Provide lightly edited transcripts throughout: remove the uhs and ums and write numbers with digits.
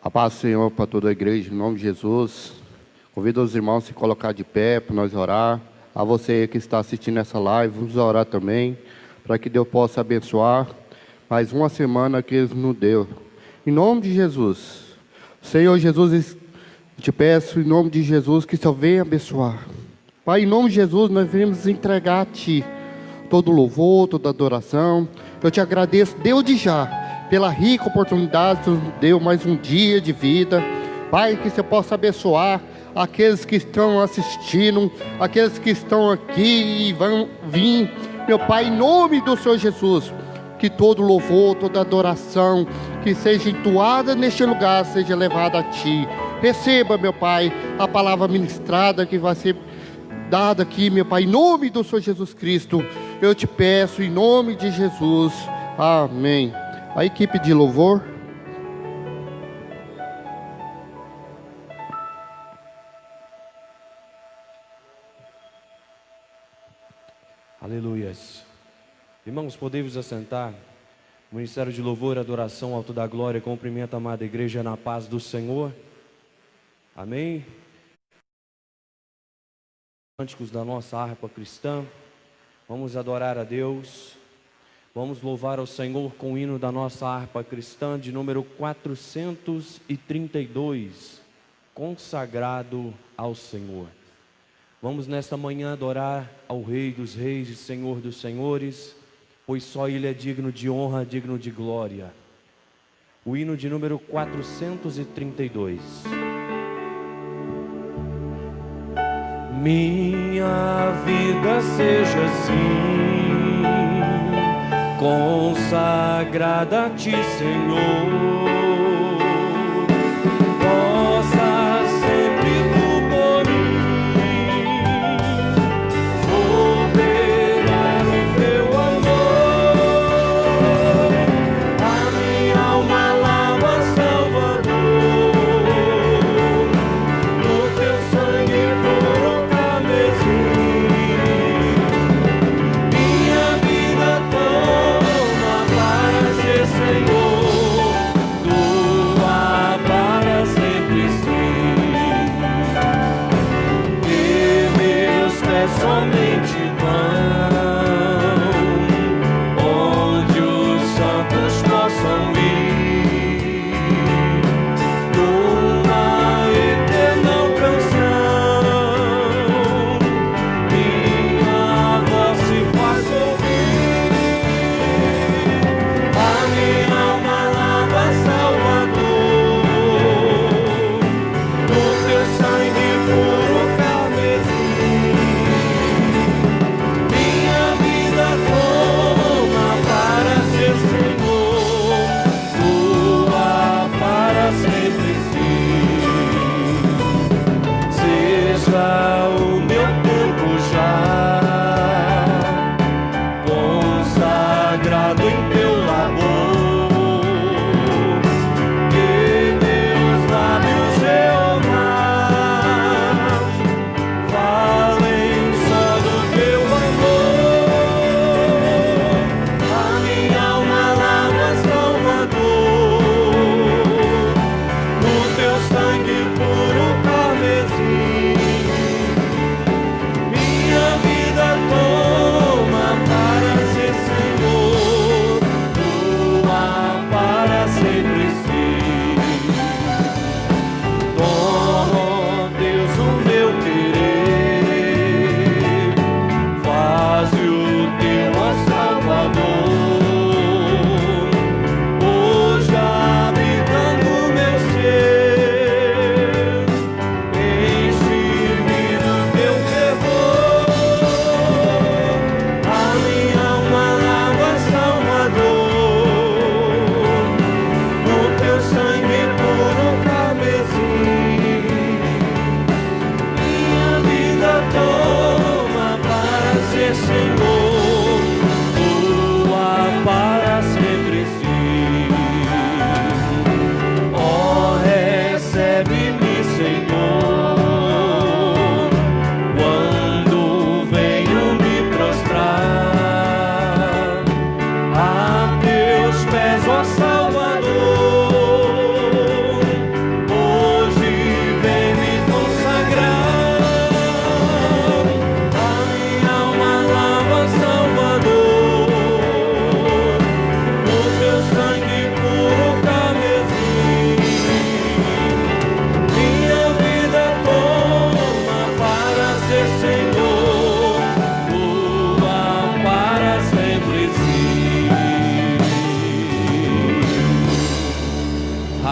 A paz do Senhor para toda a igreja, em nome de Jesus. Convido os irmãos a se colocar de pé para nós orar. A você que está assistindo essa live, vamos orar também, para que Deus possa abençoar mais uma semana que Ele nos deu. Em nome de Jesus. Senhor Jesus, te peço em nome de Jesus que só venha abençoar. Pai, em nome de Jesus, nós venhamos entregar a Ti todo louvor, toda adoração. Eu te agradeço, desde já, pela rica oportunidade que nos deu mais um dia de vida. Pai, que você possa abençoar aqueles que estão assistindo, aqueles que estão aqui e vão vir. Meu Pai, em nome do Senhor Jesus, que todo louvor, toda adoração que seja entoada neste lugar, seja levada a Ti. Receba, meu Pai, a palavra ministrada que vai ser dada aqui, meu Pai, em nome do Senhor Jesus Cristo. Eu te peço, em nome de Jesus. Amém. A equipe de louvor. Aleluias. Irmãos, podemos assentar. O Ministério de Louvor, Adoração, Alto da Glória, cumprimenta a amada igreja na paz do Senhor. Amém. Cânticos da nossa harpa cristã. Vamos adorar a Deus. Vamos louvar ao Senhor com o hino da nossa harpa cristã de número 432, consagrado ao Senhor. Vamos nesta manhã adorar ao Rei dos Reis e Senhor dos Senhores, pois só Ele é digno de honra, digno de glória. O hino de número 432. Minha vida seja assim, consagrada a Ti, Senhor. Possa sempre Tu por mim operar o Teu amor. A minha alma lava, Salvador, no Teu sangue puro carmesim. Minha vida toma para ser Senhor.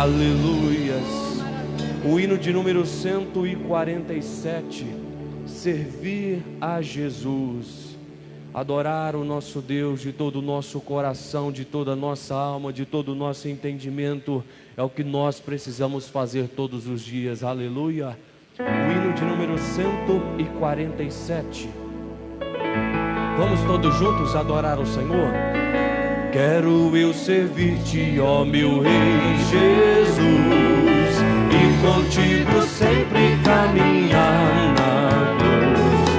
Aleluias. O hino de número 147, servir a Jesus, adorar o nosso Deus de todo o nosso coração, de toda a nossa alma, de todo o nosso entendimento, é o que nós precisamos fazer todos os dias. Aleluia. O hino de número 147. Vamos todos juntos adorar o Senhor. Quero eu servir-te, ó meu Rei Jesus, e contigo sempre caminhar na cruz,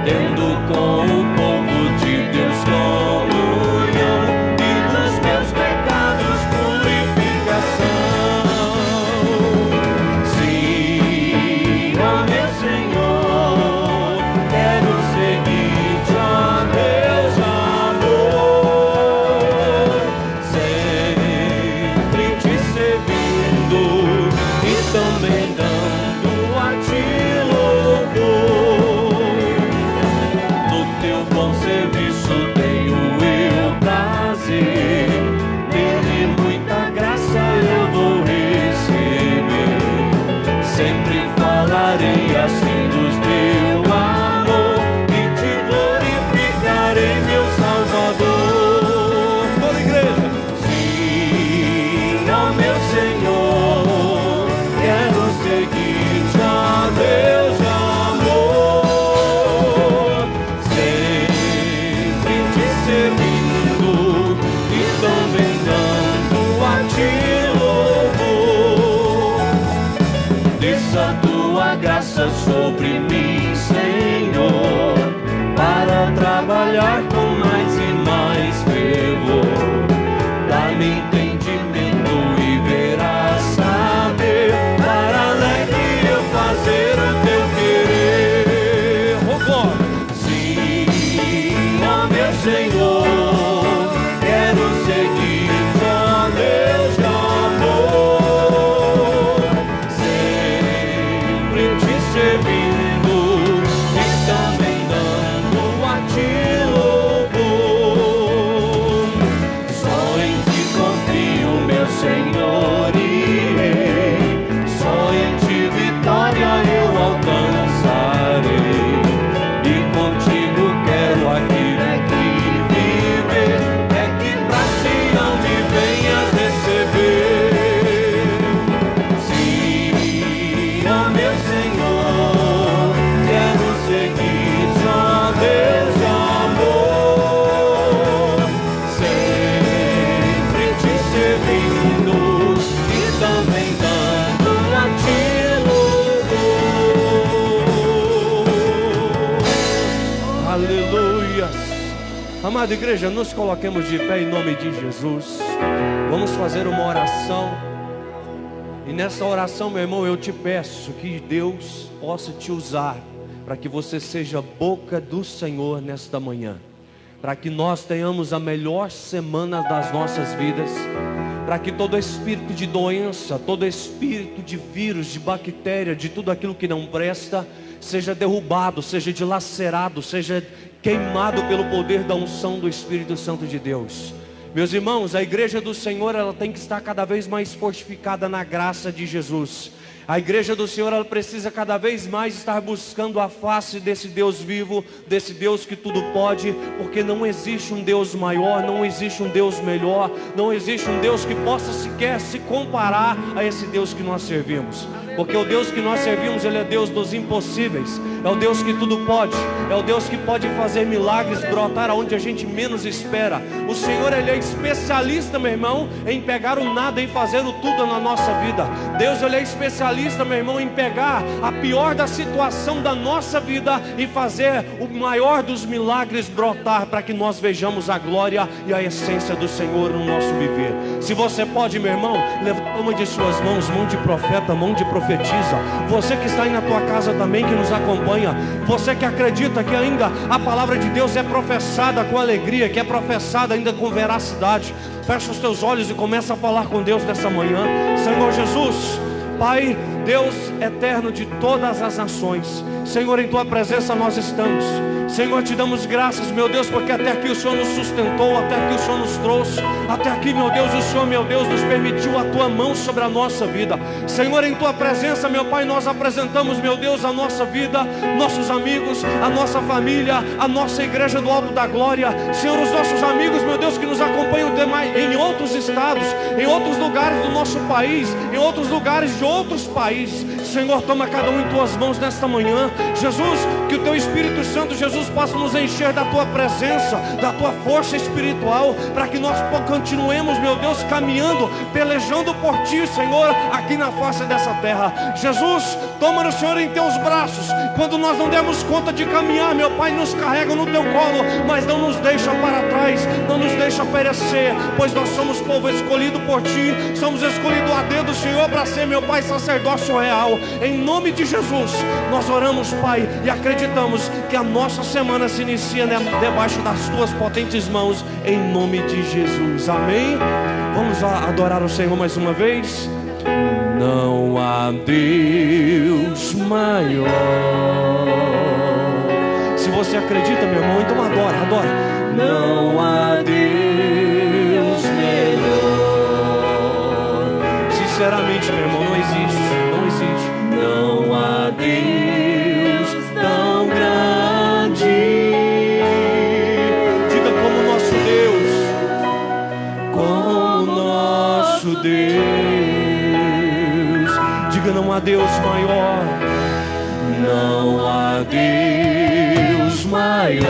tendo com o povo de Deus comunhão, e dos meus pecados purificação. Sim, ó meu Senhor, quero seguir-te, ó Deus amor, sempre te servindo e também dando a ti louvor. No teu bom serviço tenho eu prazer, nele muita graça eu vou receber. Sempre falarei assim dos teu amor e te glorificarei, meu Salvador. Toda igreja. Sim, ó meu Senhor, quero seguir-te, ó Deus de amor, sempre te servindo e também dando a ti louvor. Desça a tua graça sobre mim, Senhor, para trabalhar com mais e mais fervor. Dá-me entendimento e verás saber, para alegre eu fazer o teu querer. Oh, glória. Sim, ó meu Senhor, quero seguir-te, ó Deus de amor, sempre te servindo e também dando a ti louvor. Só em ti confio, meu Senhor e Rei, só em ti vitória eu alcançarei, e contigo quero aqui viver, é que pra Sião me venhas receber. Sim, ó meu Senhor, quero seguir-te, ó Deus de amor, sempre te servindo e também dando a ti louvor. Aleluia. Amada igreja, nos coloquemos de pé em nome de Jesus. Vamos fazer uma oração. E nessa oração, meu irmão, eu te peço que Deus possa te usar para que você seja boca do Senhor nesta manhã, para que nós tenhamos a melhor semana das nossas vidas, para que todo espírito de doença, todo espírito de vírus, de bactéria, de tudo aquilo que não presta, seja derrubado, seja dilacerado, seja queimado pelo poder da unção do Espírito Santo de Deus. Meus irmãos, a igreja do Senhor, ela tem que estar cada vez mais fortificada na graça de Jesus. A igreja do Senhor, ela precisa cada vez mais estar buscando a face desse Deus vivo, desse Deus que tudo pode, porque não existe um Deus maior, não existe um Deus melhor, não existe um Deus que possa sequer se comparar a esse Deus que nós servimos. Porque o Deus que nós servimos, Ele é Deus dos impossíveis, é o Deus que tudo pode, é o Deus que pode fazer milagres brotar aonde a gente menos espera. O Senhor, Ele é especialista, meu irmão, em pegar o nada e fazer o tudo na nossa vida. Deus, Ele é especialista, meu irmão, em pegar a pior da situação da nossa vida e fazer o maior dos milagres brotar, para que nós vejamos a glória e a essência do Senhor no nosso viver. Se você pode, meu irmão, levanta uma de suas mãos, mão de profeta, mão de profetiza. Você que está aí na tua casa também, que nos acompanha, você que acredita que ainda a palavra de Deus é professada com alegria, que é professada ainda com veracidade, fecha os teus olhos e começa a falar com Deus nessa manhã. Senhor Jesus, Pai, Deus eterno de todas as nações, Senhor, em tua presença nós estamos. Senhor, te damos graças, meu Deus, porque até aqui o Senhor nos sustentou, até aqui o Senhor nos trouxe, até aqui, meu Deus, o Senhor, meu Deus, nos permitiu a tua mão sobre a nossa vida. Senhor, em tua presença, meu Pai, nós apresentamos, meu Deus, a nossa vida, nossos amigos, a nossa família, a nossa igreja do Alto da Glória. Senhor, os nossos amigos, meu Deus, que nos acompanham em outros estados, em outros lugares do nosso país, em outros lugares de outros países. Senhor, toma cada um em tuas mãos nesta manhã. Jesus, que o teu Espírito Santo, Jesus, possa nos encher da tua presença, da tua força espiritual, para que nós continuemos, meu Deus, caminhando, pelejando por ti, Senhor, aqui na face dessa terra. Jesus, toma-nos, Senhor, em teus braços. Quando nós não demos conta de caminhar, meu Pai, nos carrega no teu colo, mas não nos deixa para trás, não nos deixa perecer, pois nós somos povo escolhido por ti, somos escolhidos a dedo, Senhor, para ser, meu Pai, sacerdócio real. Em nome de Jesus, nós oramos, Pai, e acreditamos que a nossa semana se inicia debaixo das tuas potentes mãos, em nome de Jesus, amém? Vamos adorar o Senhor mais uma vez. Não há Deus maior. Se você acredita, meu irmão, então adora, adora. Não há Deus melhor. Sinceramente, meu irmão, não existe, não existe. Não há Deus tão grande. Diga como nosso Deus, como nosso Deus. Diga, não há Deus maior. Não há Deus maior.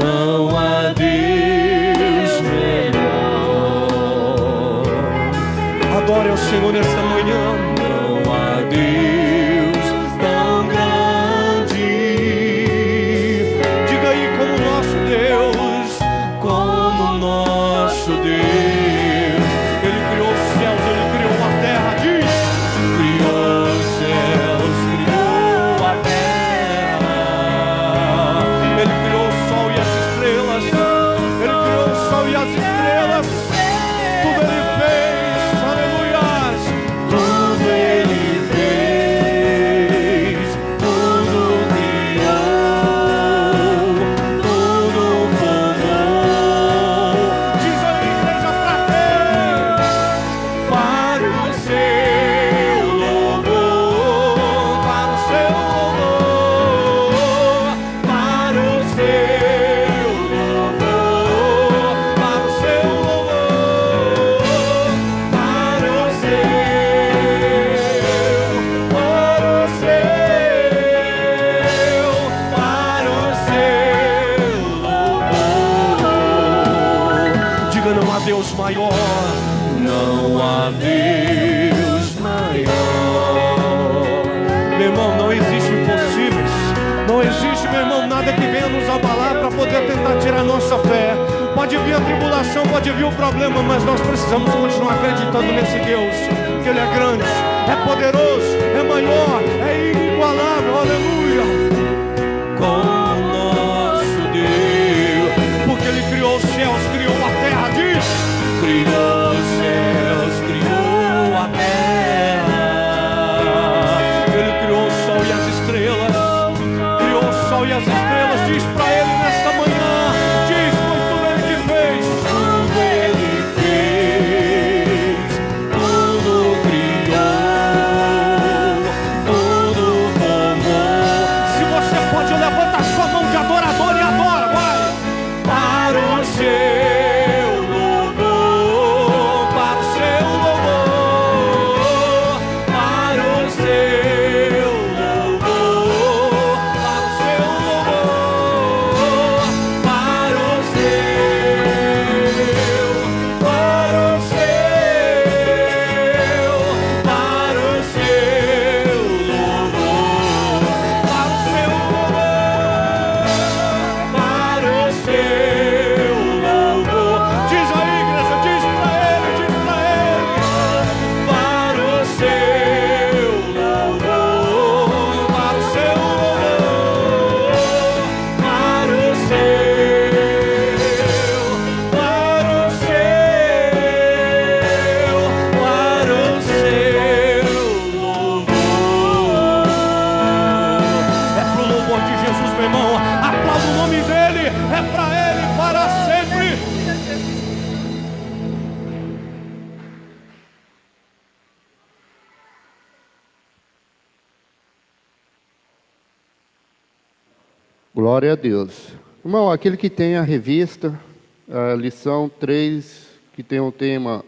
Não há Deus melhor. Adore ao Senhor nesta manhã. Não há Deus tão grande. Diga aí, como nosso Deus, como nosso Deus. Ele criou os céus, Ele criou a terra. Diz: criou os céus, criou a terra. Ele criou o sol e as estrelas. Ele criou o sol e as estrelas. Tudo Ele fez, aleluias. Tudo Ele fez, tudo criou, tudo formou. Diz a igreja pra quê? Para o seu louvor, para o seu louvor, para o seu louvor, para o seu louvor, para o seu, louvor. Diga, não há Deus maior. Não há Deus maior. Meu irmão, não existe impossíveis. Não existe, meu irmão, nada que venha nos abalar para poder tentar tirar nossa fé. Pode vir a tribulação, pode vir o problema, mas nós precisamos continuar acreditando nesse Deus, que Ele é grande, é poderoso, é maior, é inigualável, aleluia. Com nosso Deus, porque Ele criou os céus, criou a terra. Diz: criou os céus, criou a terra. Ele criou o sol e as estrelas. Criou o sol e as estrelas. Diz pra Ele nesta manhã. Diz: foi tudo Ele que fez. Tudo Ele fez. Tudo criou. Tudo formou. Se Glória a Deus. Irmão, aquele que tem a revista, a lição 3, que tem o tema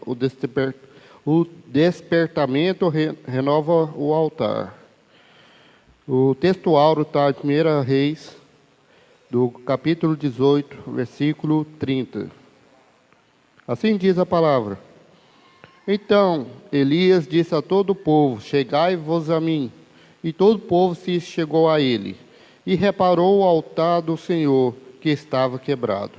o despertamento renova o altar. O texto áureo está em 1 Reis, do capítulo 18, versículo 30. Assim diz a palavra. Então Elias disse a todo o povo: chegai-vos a mim. E todo o povo se chegou a ele, e reparou o altar do Senhor, que estava quebrado.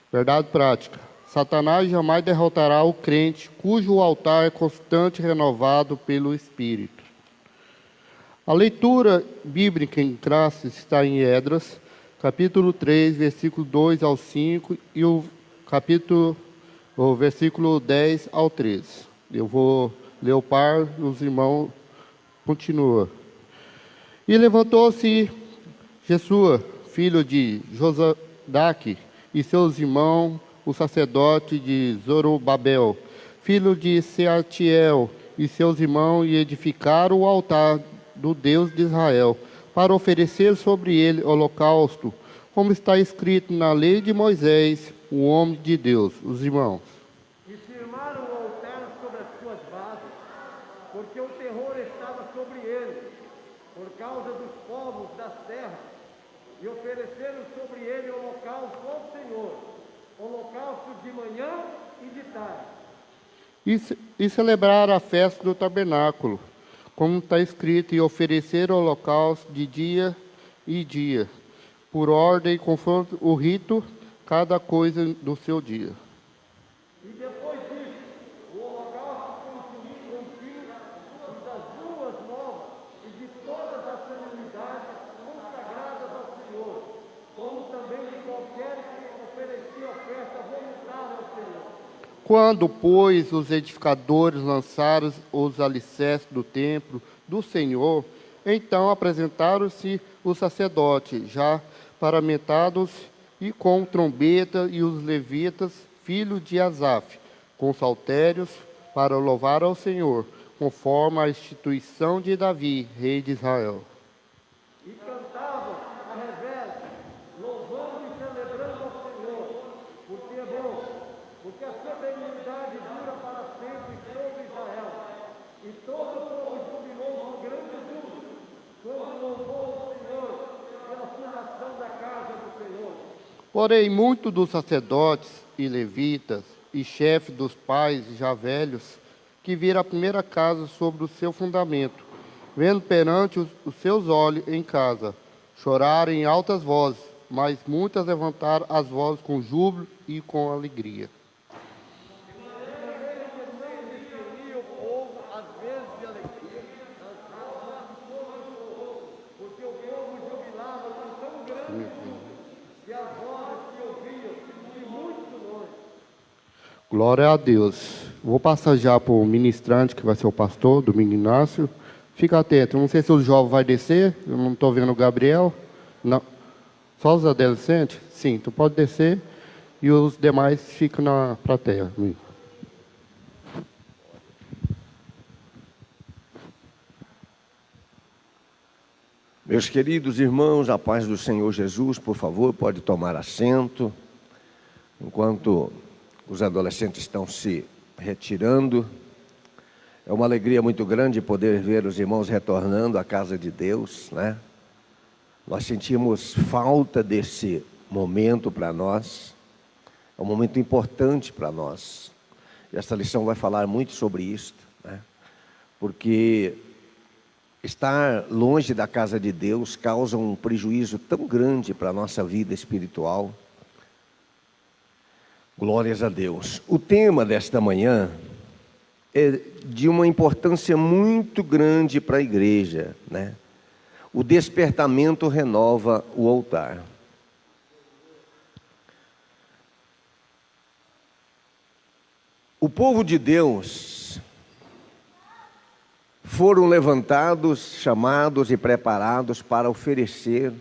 Verdade prática. Satanás jamais derrotará o crente, cujo altar é constante e renovado pelo Espírito. A leitura bíblica em classe está em Esdras, capítulo 3, versículo 2 ao 5, e o versículo 10 ao 13. Eu vou ler o par, os irmãos continuam. E levantou-se Jesua, filho de Josadaque, e seus irmãos, o sacerdote de Zorobabel, filho de Sealtiel, e seus irmãos, e edificaram o altar do Deus de Israel, para oferecer sobre ele holocausto, como está escrito na lei de Moisés, o homem de Deus. Os irmãos. E firmaram o altar sobre as suas bases, porque o terror estava sobre ele, por causa dos povos das terras, e ofereceram sobre ele holocausto ao Senhor, holocausto de manhã e de tarde. E celebraram a festa do tabernáculo, como está escrito, e oferecer holocausto de dia e dia, por ordem, conforme o rito, cada coisa do seu dia. E depois disso, o holocausto contínuo das luas novas e de todas as solenidades consagradas ao Senhor, como também de qualquer que oferecia oferta voluntária ao Senhor. Quando, pois, os edificadores lançaram os alicerces do templo do Senhor, então apresentaram-se os sacerdotes, já paramentados, e com trombeta, e os levitas, filhos de Asaf, com saltérios, para louvar ao Senhor, conforme a instituição de Davi, rei de Israel. E cantavam a revés, louvando e celebrando ao Senhor, porque é bom, porque a sua benignidade dura para sempre sobre Israel. E todo o povo jubilou com grande júbilo, quando louvou o Senhor pela fundação da casa do Senhor. Porém, muitos dos sacerdotes e levitas e chefes dos pais já velhos, que viram a primeira casa sobre o seu fundamento, vendo perante os seus olhos em casa, choraram em altas vozes, mas muitas levantaram as vozes com júbilo e com alegria. Glória a Deus. Vou passar já para o ministrante, que vai ser o pastor, Domingo Inácio. Fica atento, não sei se o jovem vai descer, eu não estou vendo o Gabriel. Não. Só os adolescentes? Sim, tu pode descer e os demais ficam na plateia. Meus queridos irmãos, a paz do Senhor Jesus, por favor, pode tomar assento. Enquanto os adolescentes estão se retirando, é uma alegria muito grande poder ver os irmãos retornando à casa de Deus, né? Nós sentimos falta desse momento para nós, é um momento importante para nós. E esta lição vai falar muito sobre isso, né? Porque estar longe da casa de Deus causa um prejuízo tão grande para a nossa vida espiritual. Glórias a Deus. O tema desta manhã é de uma importância muito grande para a igreja, né? O despertamento renova o altar. O povo de Deus foram levantados, chamados e preparados para oferecer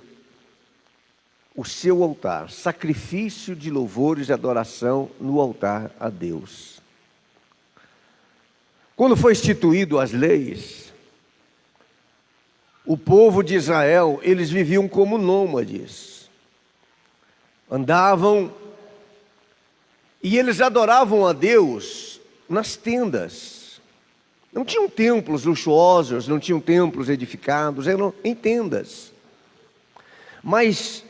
o seu altar, sacrifício de louvores e adoração no altar a Deus. Quando foi instituído as leis, o povo de Israel, eles viviam como nômades. Andavam e eles adoravam a Deus nas tendas. Não tinham templos luxuosos, não tinham templos edificados, eram em tendas. Mas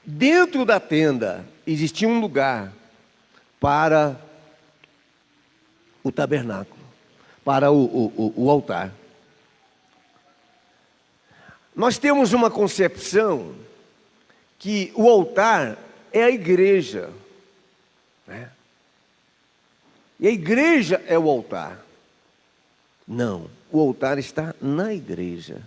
dentro da tenda existia um lugar para o tabernáculo, para o altar. Nós temos uma concepção que o altar é a igreja, né? E a igreja é o altar. Não, o altar está na igreja.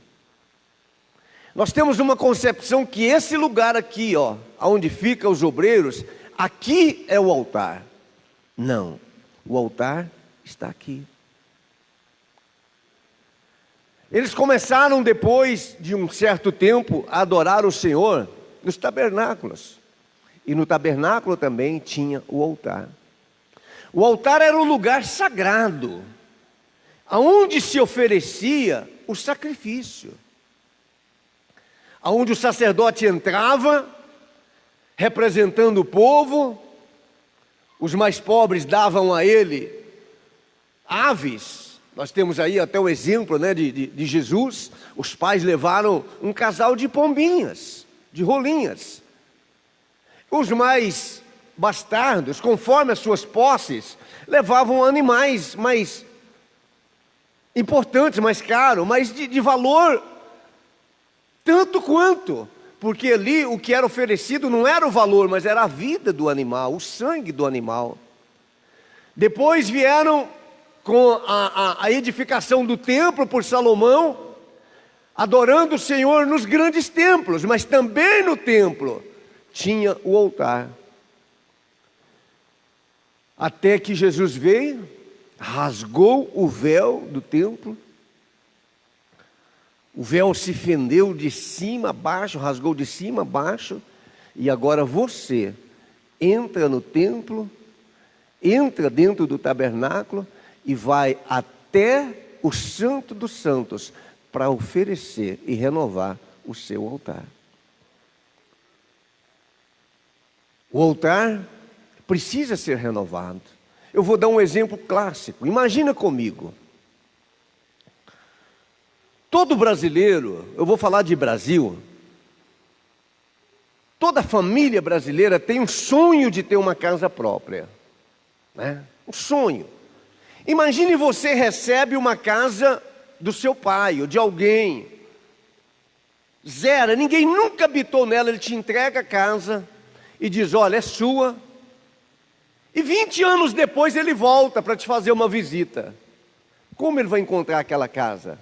Nós temos uma concepção que esse lugar aqui, ó, onde ficam os obreiros, aqui é o altar. Não, o altar está aqui. Eles começaram depois de um certo tempo a adorar o Senhor nos tabernáculos. E no tabernáculo também tinha o altar. O altar era um lugar sagrado, aonde se oferecia o sacrifício. Aonde o sacerdote entrava, representando o povo, os mais pobres davam a ele aves. Nós temos aí até o exemplo, né, de Jesus. Os pais levaram um casal de pombinhas, de rolinhas. Os mais bastardos, conforme as suas posses, levavam animais mais importantes, mais caros, mas de valor tanto quanto, porque ali o que era oferecido não era o valor, mas era a vida do animal, o sangue do animal. Depois vieram com a edificação do templo por Salomão, adorando o Senhor nos grandes templos, mas também no templo tinha o altar. Até que Jesus veio, rasgou o véu do templo, o véu se fendeu de cima a baixo, rasgou de cima a baixo, e agora você entra no templo, entra dentro do tabernáculo e vai até o Santo dos Santos para oferecer e renovar o seu altar. O altar precisa ser renovado. Eu vou dar um exemplo clássico. Imagina comigo. Todo brasileiro, eu vou falar de Brasil, toda família brasileira tem um sonho de ter uma casa própria, né? Um sonho. Imagine você recebe uma casa do seu pai ou de alguém, zero, ninguém nunca habitou nela, ele te entrega a casa e diz, olha, é sua. E 20 anos depois ele volta para te fazer uma visita. Como ele vai encontrar aquela casa?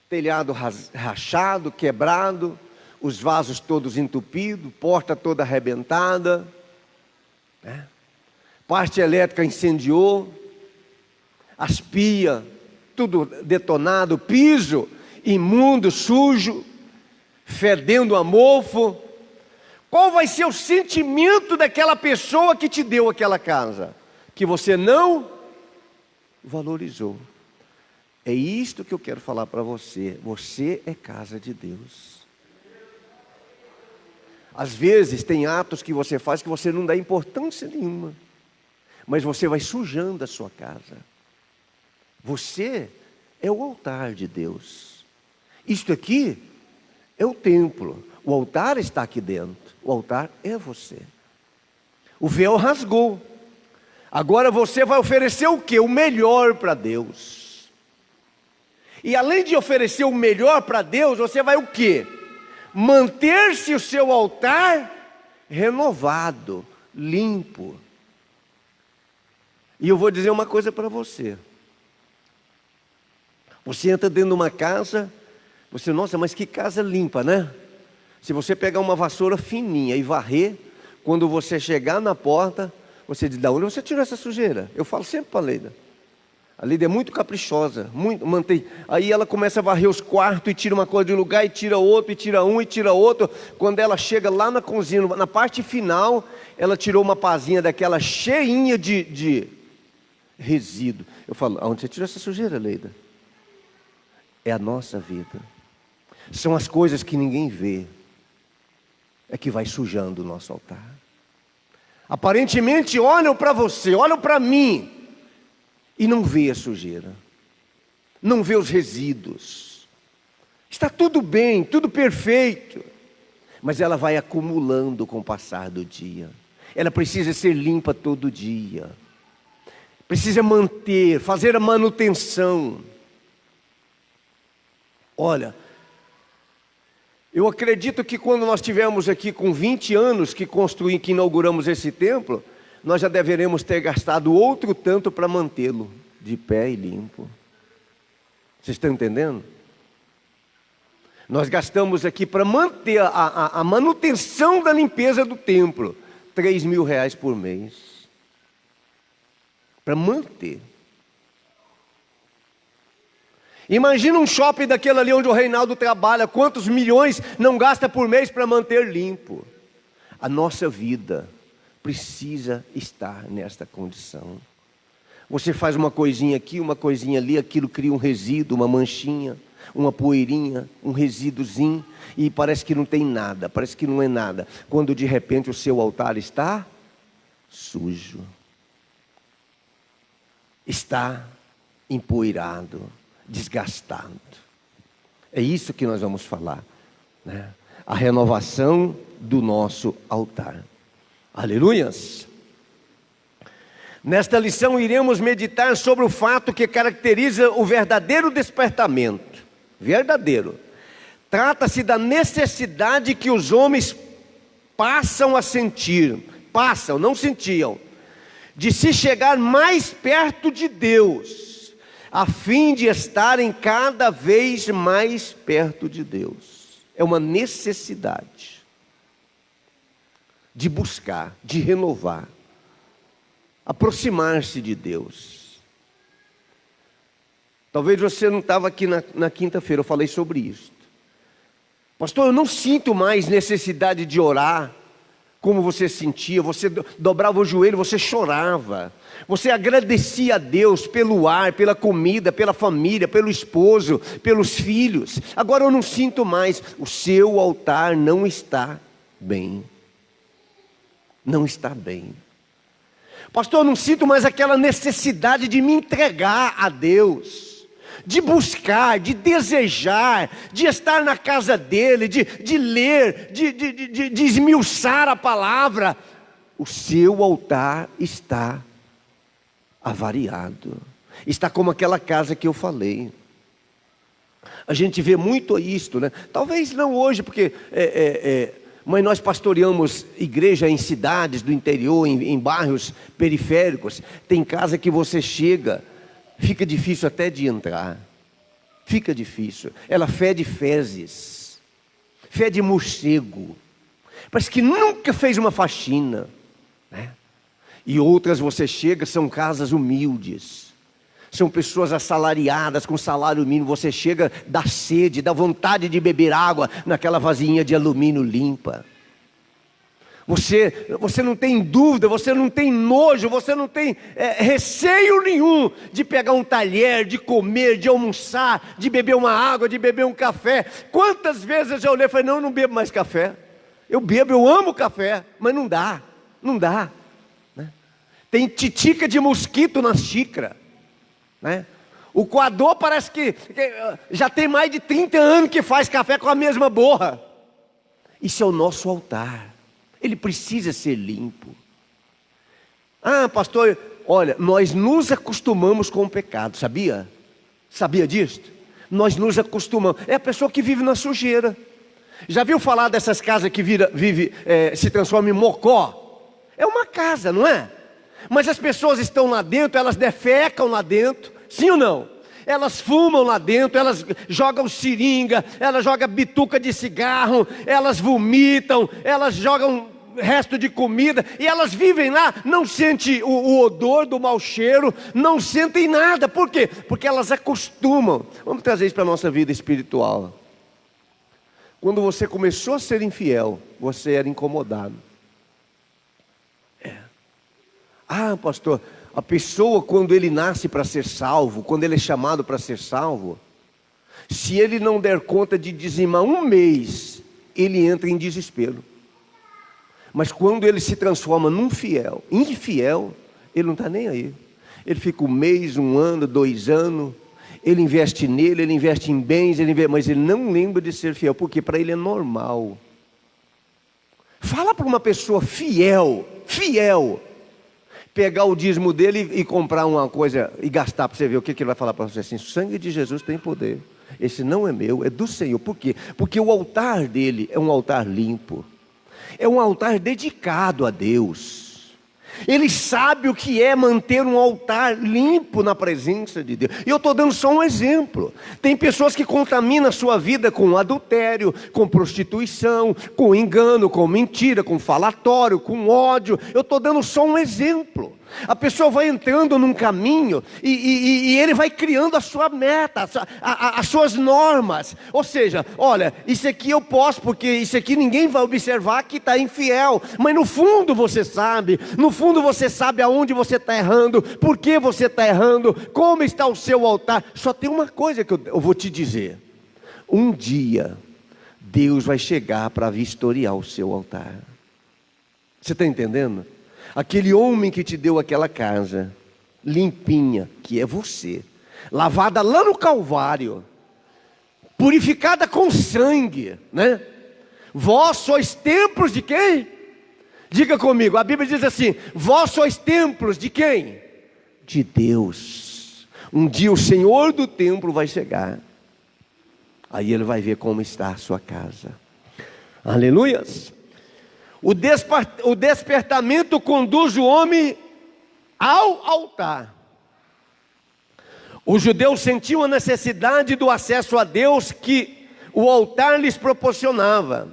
Telhado rachado, quebrado, os vasos todos entupidos, porta toda arrebentada, né? Parte elétrica incendiou, as pias, tudo detonado, piso imundo, sujo, fedendo a mofo. Qual vai ser o sentimento daquela pessoa que te deu aquela casa? Que você não valorizou. É isto que eu quero falar para você. Você é casa de Deus. Às vezes tem atos que você faz que você não dá importância nenhuma, mas você vai sujando a sua casa. Você é o altar de Deus. Isto aqui é o templo. O altar está aqui dentro. O altar é você. O véu rasgou. Agora você vai oferecer o quê? O melhor para Deus. E além de oferecer o melhor para Deus, você vai o quê? Manter-se o seu altar renovado, limpo. E eu vou dizer uma coisa para você. Você entra dentro de uma casa, você, nossa, mas que casa limpa, né? Se você pegar uma vassoura fininha e varrer, quando você chegar na porta, você diz, da onde você tirou essa sujeira? Eu falo sempre para a Leida. A Leida é muito caprichosa, muito, mantém. Aí ela começa a varrer os quartos e tira uma coisa de um lugar e tira outro, e tira um e tira outro. Quando ela chega lá na cozinha, na parte final, ela tirou uma pazinha daquela cheinha de resíduo. Eu falo, aonde você tirou essa sujeira, Leida? É a nossa vida. São as coisas que ninguém vê, é que vai sujando o nosso altar. Aparentemente olham para você, olham para mim, e não vê a sujeira, não vê os resíduos. Está tudo bem, tudo perfeito, mas ela vai acumulando com o passar do dia. Ela precisa ser limpa todo dia, precisa manter, fazer a manutenção. Olha, eu acredito que quando nós estivermos aqui com 20 anos que inauguramos esse templo, nós já deveremos ter gastado outro tanto para mantê-lo de pé e limpo. Vocês estão entendendo? Nós gastamos aqui para manter a manutenção da limpeza do templo, R$3.000 por mês. Para manter. Imagina um shopping daquele ali onde o Reinaldo trabalha, quantos milhões não gasta por mês para manter limpo? A nossa vida precisa estar nesta condição. Você faz uma coisinha aqui, uma coisinha ali, aquilo cria um resíduo, uma manchinha, uma poeirinha, um resíduozinho, e parece que não tem nada, parece que não é nada, quando de repente o seu altar está sujo, está empoeirado, desgastado. É isso que nós vamos falar, né? A renovação do nosso altar. Aleluias! Nesta lição iremos meditar sobre o fato que caracteriza o verdadeiro despertamento. Verdadeiro. Trata-se da necessidade que os homens passam a sentir, não sentiam, de se chegar mais perto de Deus, a fim de estarem cada vez mais perto de Deus. É uma necessidade de buscar, de renovar, aproximar-se de Deus. Talvez você não estava aqui na quinta-feira, eu falei sobre isso. Pastor, eu não sinto mais necessidade de orar como você sentia. Você dobrava o joelho, você chorava, você agradecia a Deus pelo ar, pela comida, pela família, pelo esposo, pelos filhos. Agora eu não sinto mais. O seu altar não está bem. Não está bem. Pastor, eu não sinto mais aquela necessidade de me entregar a Deus, de buscar, de desejar, de estar na casa dEle, de ler, de esmiuçar a palavra. O seu altar está avariado, está como aquela casa que eu falei. A gente vê muito isto, né? Talvez não hoje, porque mas nós pastoreamos igreja em cidades do interior, em bairros periféricos. Tem casa que você chega, fica difícil até de entrar. Fica difícil. Ela fede fezes, fede morcego. Parece que nunca fez uma faxina, né? E outras você chega, são casas humildes. São pessoas assalariadas com salário mínimo. Você chega, dá sede, dá vontade de beber água naquela vasinha de alumínio limpa. Você não tem dúvida, você não tem nojo, você não tem receio nenhum de pegar um talher, de comer, de almoçar, de beber uma água, de beber um café. Quantas vezes eu já olhei e falei, não, eu não bebo mais café. Eu bebo, eu amo café, mas não dá, né? Tem titica de mosquito na xícara, né? O coador parece que já tem mais de 30 anos que faz café com a mesma borra. Isso é o nosso altar. Ele precisa ser limpo. Ah, pastor, olha, nós nos acostumamos com o pecado, sabia? Sabia disso? Nós nos acostumamos. É a pessoa que vive na sujeira. Já viu falar dessas casas que se transformam em mocó? É uma casa, não é? Mas as pessoas estão lá dentro, elas defecam lá dentro, sim ou não? Elas fumam lá dentro, elas jogam seringa, elas jogam bituca de cigarro, elas vomitam, elas jogam resto de comida, e elas vivem lá, não sentem o odor do mau cheiro, não sentem nada. Por quê? Porque elas acostumam. Vamos trazer isso para a nossa vida espiritual. Quando você começou a ser infiel, você era incomodado. Ah, pastor, a pessoa quando ele nasce para ser salvo, quando ele é chamado para ser salvo, Se ele não der conta de dizimar um mês, ele entra em desespero. Mas quando ele se transforma num infiel, ele não está nem aí. Ele fica um mês, 1 ano, 2 anos, ele investe nele, ele investe em bens, mas ele não lembra de ser fiel, porque para ele é normal. Fala para uma pessoa fiel, pegar o dízimo dele e comprar uma coisa e gastar para você ver o que ele vai falar para você assim: o sangue de Jesus tem poder, esse não é meu, é do Senhor. Por quê? Porque o altar dele é um altar limpo, é um altar dedicado a Deus. Ele sabe o que é manter um altar limpo na presença de Deus. E eu estou dando só um exemplo. Tem pessoas que contaminam a sua vida com adultério, com prostituição, com engano, com mentira, com falatório, com ódio. Eu estou dando só um exemplo. A pessoa vai entrando num caminho e ele vai criando a sua meta, as suas normas. Ou seja, olha, isso aqui eu posso, porque isso aqui ninguém vai observar que está infiel. Mas no fundo você sabe aonde você está errando, por que você está errando, como está o seu altar. Só tem uma coisa que eu vou te dizer: um dia Deus vai chegar para vistoriar o seu altar. Você está entendendo? Aquele homem que te deu aquela casa, limpinha, que é você, lavada lá no Calvário, purificada com sangue, né? Vós sois templos de quem? Diga comigo, a Bíblia diz assim: vós sois templos de quem? De Deus. Um dia o Senhor do templo vai chegar, aí Ele vai ver como está a sua casa. Aleluias. O despertamento conduz o homem ao altar. Os judeus sentiam a necessidade do acesso a Deus que o altar lhes proporcionava.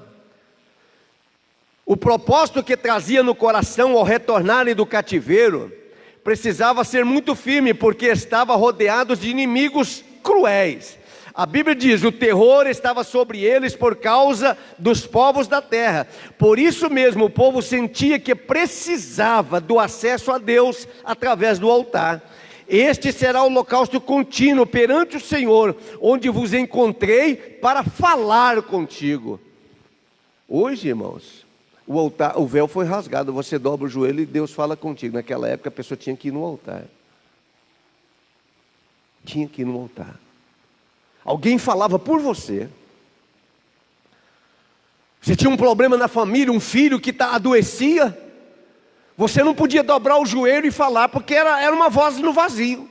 O propósito que trazia no coração ao retornarem do cativeiro precisava ser muito firme, porque estava rodeado de inimigos cruéis. A Bíblia diz: o terror estava sobre eles por causa dos povos da terra. Por isso mesmo o povo sentia que precisava do acesso a Deus através do altar. Este será o holocausto contínuo perante o Senhor, onde vos encontrei para falar contigo. Hoje, irmãos, o altar, o véu foi rasgado, você dobra o joelho e Deus fala contigo. Naquela época a pessoa tinha que ir no altar. Tinha que ir no altar. Alguém falava por você. Você tinha um problema na família, um filho que adoecia. Você não podia dobrar o joelho e falar, porque era uma voz no vazio.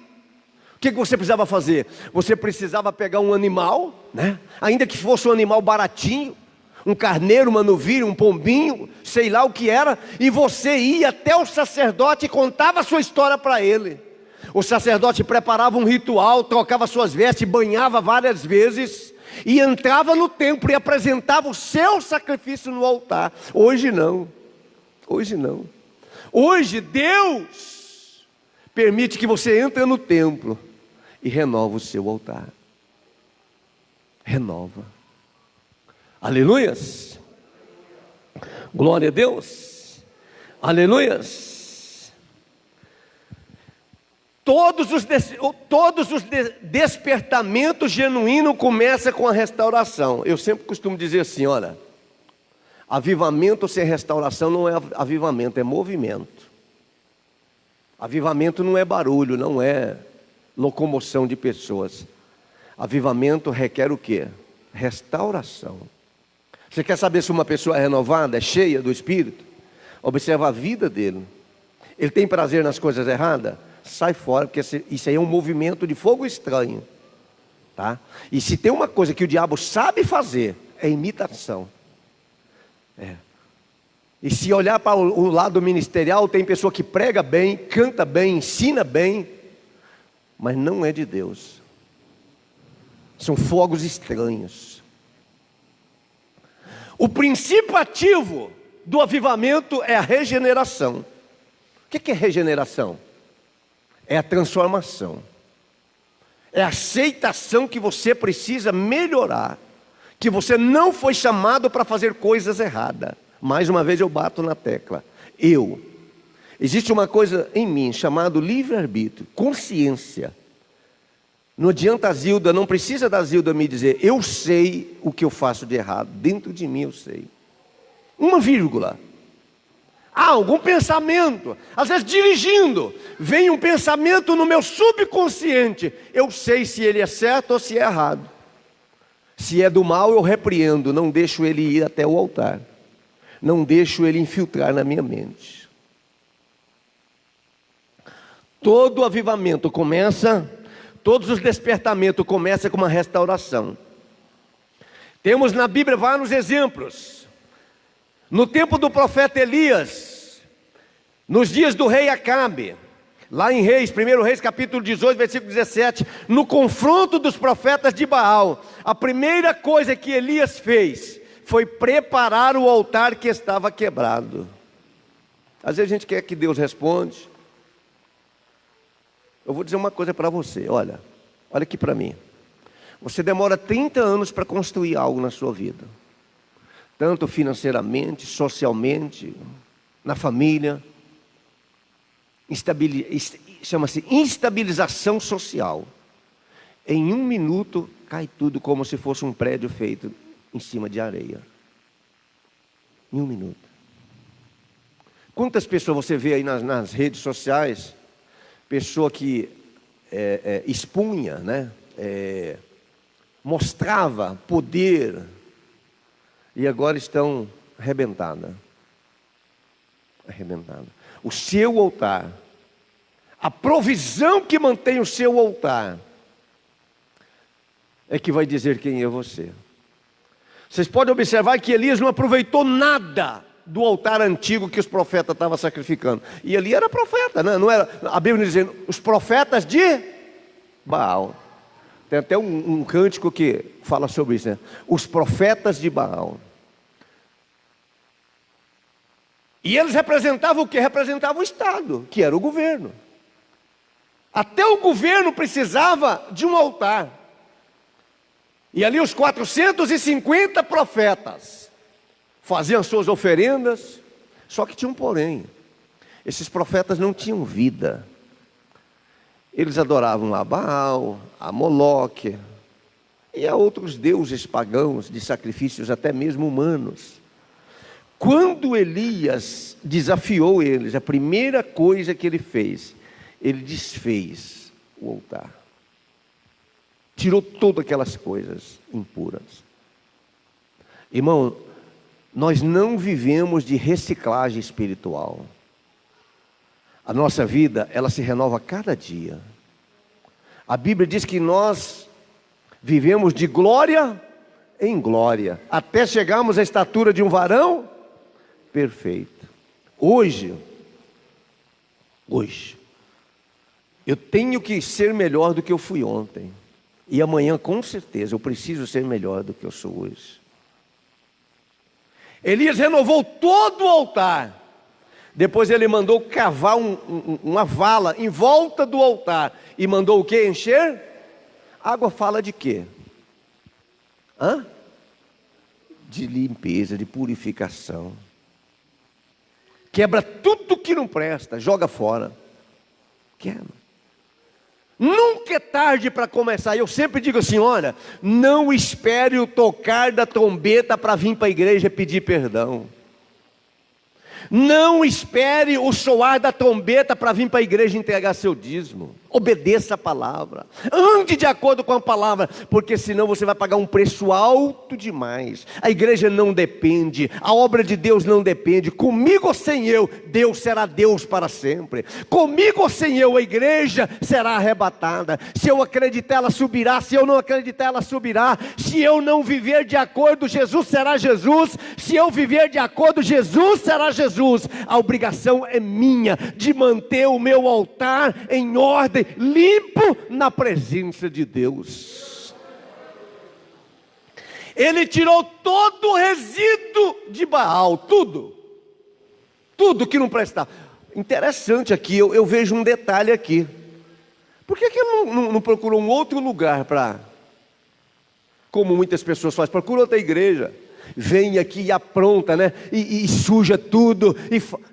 O que você precisava fazer? Você precisava pegar um animal, né? Ainda que fosse um animal baratinho, um carneiro, uma novilha, um pombinho, sei lá o que era, e você ia até o sacerdote e contava a sua história para ele. O sacerdote preparava um ritual, trocava suas vestes, banhava várias vezes e entrava no templo e apresentava o seu sacrifício no altar. Hoje não. Hoje não. Hoje Deus permite que você entre no templo e renova o seu altar. Renova. Aleluias. Glória a Deus. Aleluias. Todos os despertamentos genuínos começam com a restauração. Eu sempre costumo dizer assim, olha, avivamento sem restauração não é avivamento, é movimento. Avivamento não é barulho, não é locomoção de pessoas. Avivamento requer o quê? Restauração. Você quer saber se uma pessoa é renovada, é cheia do Espírito? Observa a vida dele. Ele tem prazer nas coisas erradas? Sai fora, porque isso aí é um movimento de fogo estranho, tá? E se tem uma coisa que o diabo sabe fazer, é imitação. E se olhar para o lado ministerial, tem pessoa que prega bem, canta bem, ensina bem, mas não é de Deus. São fogos estranhos. O princípio ativo do avivamento é a regeneração. O que é regeneração? É a transformação. É a aceitação que você precisa melhorar. Que você não foi chamado para fazer coisas erradas. Mais uma vez eu bato na tecla. Existe uma coisa em mim chamada livre-arbítrio, consciência. Não adianta a Zilda, não precisa da Zilda me dizer, eu sei o que eu faço de errado, dentro de mim eu sei. Uma vírgula. Há algum pensamento, às vezes dirigindo, vem um pensamento no meu subconsciente, eu sei se ele é certo ou se é errado. Se é do mal, eu repreendo, não deixo ele ir até o altar, não deixo ele infiltrar na minha mente. Todo avivamento começa, todos os despertamentos começam com uma restauração. Temos na Bíblia vários exemplos. No tempo do profeta Elias, nos dias do rei Acabe, lá em Reis, 1 Reis capítulo 18, versículo 17, no confronto dos profetas de Baal, a primeira coisa que Elias fez foi preparar o altar que estava quebrado. Às vezes a gente quer que Deus responda. Eu vou dizer uma coisa para você, olha aqui para mim. Você demora 30 anos para construir algo na sua vida. Tanto financeiramente, socialmente, na família. Chama-se instabilização social. Em 1 minuto cai tudo como se fosse um prédio feito em cima de areia. Em 1 minuto. Quantas pessoas você vê aí nas redes sociais? Pessoa que expunha, né? Mostrava poder, e agora estão arrebentadas. O seu altar, a provisão que mantém o seu altar, é que vai dizer quem é você. Vocês podem observar que Elias não aproveitou nada do altar antigo que os profetas estavam sacrificando. E ali era profeta, né? Não era, a Bíblia dizendo, os profetas de Baal. Tem até um cântico que fala sobre isso, né? Os profetas de Baal. E eles representavam o quê? Representavam o Estado, que era o governo. Até o governo precisava de um altar. E ali os 450 profetas faziam suas oferendas, só que tinha um porém. Esses profetas não tinham vida. Eles adoravam a Baal, a Moloque e a outros deuses pagãos de sacrifícios até mesmo humanos. Quando Elias desafiou eles, a primeira coisa que ele fez, ele desfez o altar. Tirou todas aquelas coisas impuras. Irmão, nós não vivemos de reciclagem espiritual. A nossa vida, ela se renova cada dia. A Bíblia diz que nós vivemos de glória em glória, até chegarmos à estatura de um varão perfeito. Hoje, eu tenho que ser melhor do que eu fui ontem. E amanhã, com certeza, eu preciso ser melhor do que eu sou hoje. Elias renovou todo o altar. Depois ele mandou cavar uma vala em volta do altar. E mandou o que? Encher? Água fala de quê? De limpeza, de purificação. Quebra tudo que não presta, joga fora. Quebra. Nunca é tarde para começar. Eu sempre digo assim, olha, não espere o tocar da trombeta para vir para a igreja pedir perdão. Não espere o soar da trombeta para vir para a igreja entregar seu dízimo. Obedeça a palavra. Ande de acordo com a palavra, porque senão você vai pagar um preço alto demais. A igreja não depende, a obra de Deus não depende. Comigo ou sem eu, Deus será Deus para sempre. Comigo ou sem eu, a igreja será arrebatada. Se eu acreditar, ela subirá. Se eu não acreditar, ela subirá. Se eu não viver de acordo, Jesus será Jesus. Se eu viver de acordo, Jesus será Jesus. A obrigação é minha de manter o meu altar em ordem, limpo na presença de Deus. Ele tirou todo o resíduo de Baal, tudo que não prestava. Interessante aqui, eu vejo um detalhe aqui. Por que ele não procurou um outro lugar para, como muitas pessoas fazem, procura outra igreja. Vem aqui e apronta, né? E suja tudo.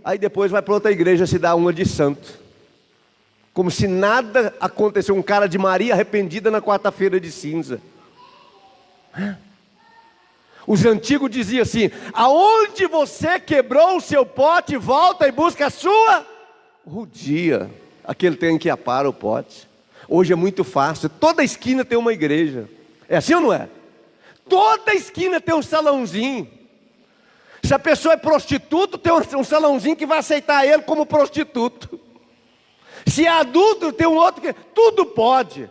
Aí depois vai para outra igreja se dá uma de santo. como se nada aconteceu. Um cara de Maria arrependida na quarta-feira de cinza. Os antigos diziam assim: aonde você quebrou o seu pote, volta e busca a sua rodia. Aquele tem que apara o pote. Hoje é muito fácil, toda esquina tem uma igreja. É assim ou não é? Toda esquina tem um salãozinho. Se a pessoa é prostituto, tem um salãozinho que vai aceitar ele como prostituto. Se é adulto, tem um outro que... Tudo pode.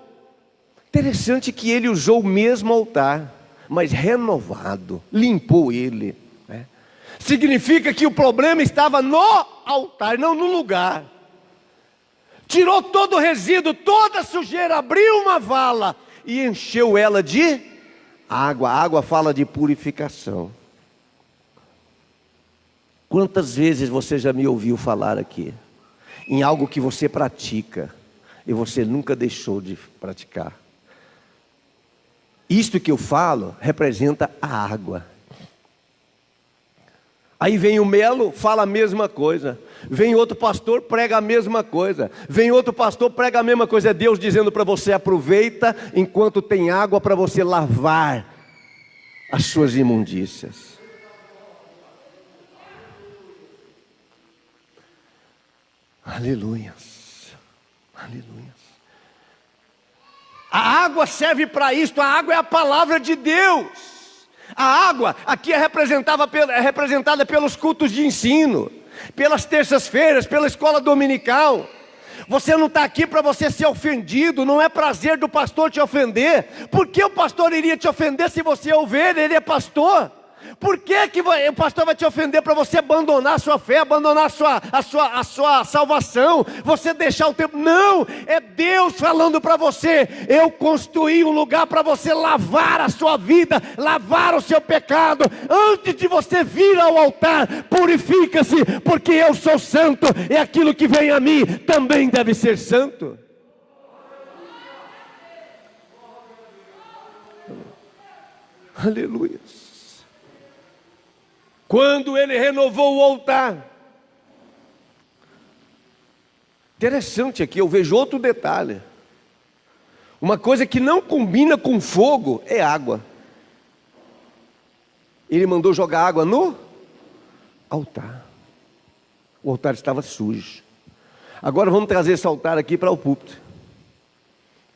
Interessante que ele usou o mesmo altar, mas renovado, limpou ele, né? Significa que o problema estava no altar, não no lugar. Tirou todo o resíduo, toda a sujeira, abriu uma vala e encheu ela de água. A água fala de purificação. Quantas vezes você já me ouviu falar aqui em algo que você pratica e você nunca deixou de praticar? Isto que eu falo representa a água. Aí vem o Melo, fala a mesma coisa. Vem outro pastor, prega a mesma coisa. Vem outro pastor, prega a mesma coisa. É Deus dizendo para você: aproveita enquanto tem água para você lavar as suas imundícias. Aleluias, aleluias. A água serve para isto. A água é a palavra de Deus. A água aqui é representada pelos cultos de ensino, pelas terças-feiras, pela escola dominical. Você não está aqui para você ser ofendido. Não é prazer do pastor te ofender. Por que o pastor iria te ofender se você é ovelha? Ele é pastor. Por que o pastor vai te ofender para você abandonar a sua fé, abandonar a sua salvação, você deixar o tempo? Não, é Deus falando para você: eu construí um lugar para você lavar a sua vida, lavar o seu pecado. Antes de você vir ao altar, purifica-se, porque eu sou santo, e aquilo que vem a mim também deve ser santo. Aleluia. Quando ele renovou o altar, interessante aqui, eu vejo outro detalhe. Uma coisa que não combina com fogo é água. Ele mandou jogar água no altar. O altar estava sujo. Agora vamos trazer esse altar aqui para o púlpito,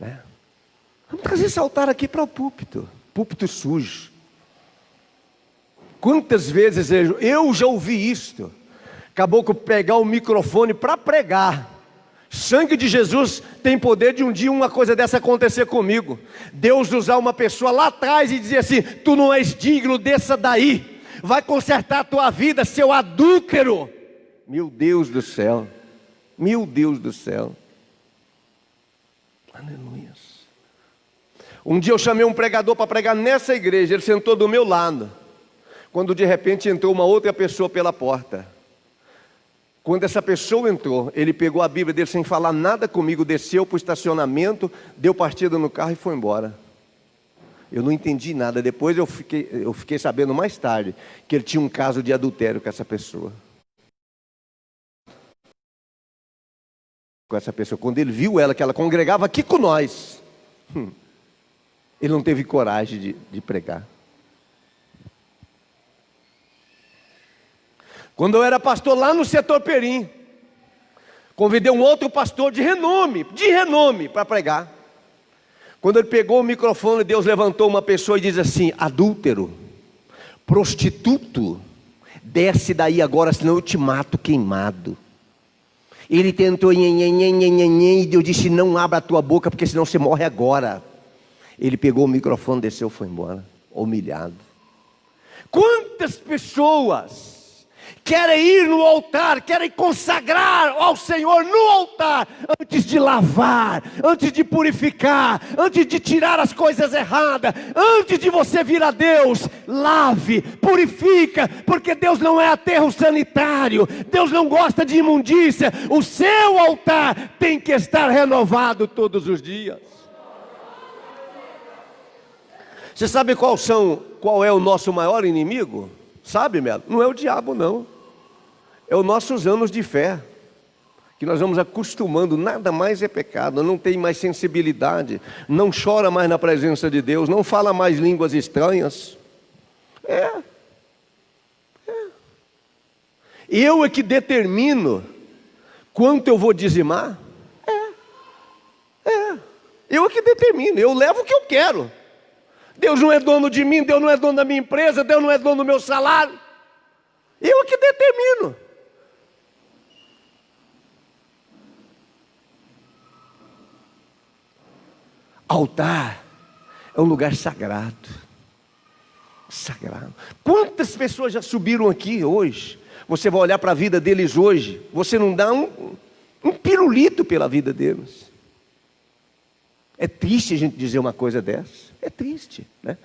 né? Vamos trazer esse altar aqui para o púlpito. Púlpito sujo. Quantas vezes eu já ouvi isto? Caboclo pegar o microfone para pregar. Sangue de Jesus tem poder de um dia uma coisa dessa acontecer comigo. Deus usar uma pessoa lá atrás e dizer assim: tu não és digno, desça daí. Vai consertar a tua vida, seu adúltero. Meu Deus do céu. Meu Deus do céu. Aleluia. Um dia eu chamei um pregador para pregar nessa igreja. Ele sentou do meu lado. Quando de repente entrou uma outra pessoa pela porta. Quando essa pessoa entrou, ele pegou a Bíblia dele sem falar nada comigo, desceu para o estacionamento, deu partida no carro e foi embora. Eu não entendi nada. Depois eu fiquei sabendo mais tarde que ele tinha um caso de adultério com essa pessoa. Quando ele viu ela, que ela congregava aqui com nós, ele não teve coragem de pregar. Quando eu era pastor lá no setor Perim, convidei um outro pastor de renome para pregar. Quando ele pegou o microfone, Deus levantou uma pessoa e diz assim: adúltero, prostituto, desce daí agora, senão eu te mato queimado. Ele tentou, e Deus disse: não abra a tua boca, porque senão você morre agora. Ele pegou o microfone, desceu e foi embora, humilhado. Quantas pessoas querem ir no altar, querem consagrar ao Senhor no altar, antes de lavar, antes de purificar, antes de tirar as coisas erradas, antes de você vir a Deus, lave, purifica, porque Deus não é aterro sanitário, Deus não gosta de imundícia. O seu altar tem que estar renovado todos os dias. Você sabe qual é o nosso maior inimigo? Sabe, Melo? Não é o diabo, não. É os nossos anos de fé, que nós vamos acostumando, nada mais é pecado, não tem mais sensibilidade, não chora mais na presença de Deus, não fala mais línguas estranhas. Eu é que determino quanto eu vou dizimar. Eu é que determino, eu levo o que eu quero. Deus não é dono de mim, Deus não é dono da minha empresa, Deus não é dono do meu salário. Eu é que determino. Altar é um lugar sagrado. Sagrado. Quantas pessoas já subiram aqui hoje? Você vai olhar para a vida deles hoje, você não dá um pirulito pela vida deles. É triste a gente dizer uma coisa dessa. É triste, né?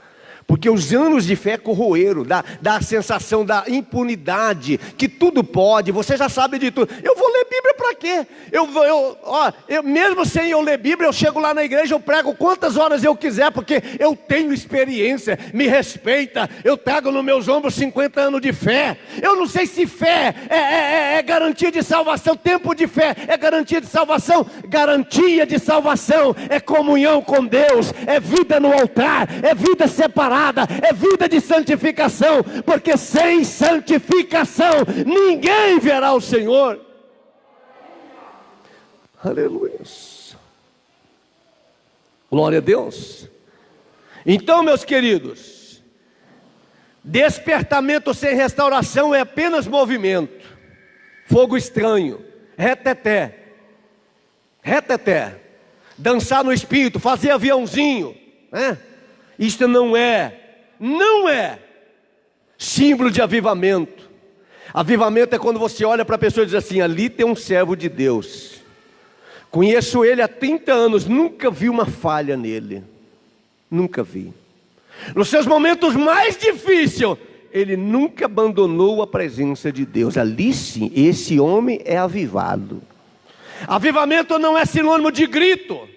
Porque os anos de fé corroeram, dá a sensação da impunidade, que tudo pode, você já sabe de tudo. Eu vou ler Bíblia para quê? Eu mesmo sem eu ler Bíblia, eu chego lá na igreja, eu prego quantas horas eu quiser, porque eu tenho experiência, me respeita, eu trago nos meus ombros 50 anos de fé. Eu não sei se fé é garantia de salvação, tempo de fé é garantia de salvação. Garantia de salvação é comunhão com Deus, é vida no altar, é vida separada, é vida de santificação, porque sem santificação ninguém verá o Senhor. Aleluia. Glória a Deus. Então, meus queridos, despertamento sem restauração é apenas movimento, fogo estranho, reteté, dançar no espírito, fazer aviãozinho, né? Isto não é símbolo de avivamento. Avivamento é quando você olha para a pessoa e diz assim: ali tem um servo de Deus, conheço ele há 30 anos, nunca vi uma falha nele, nunca vi. Nos seus momentos mais difíceis, ele nunca abandonou a presença de Deus. Ali sim, esse homem é avivado. Avivamento não é sinônimo de grito.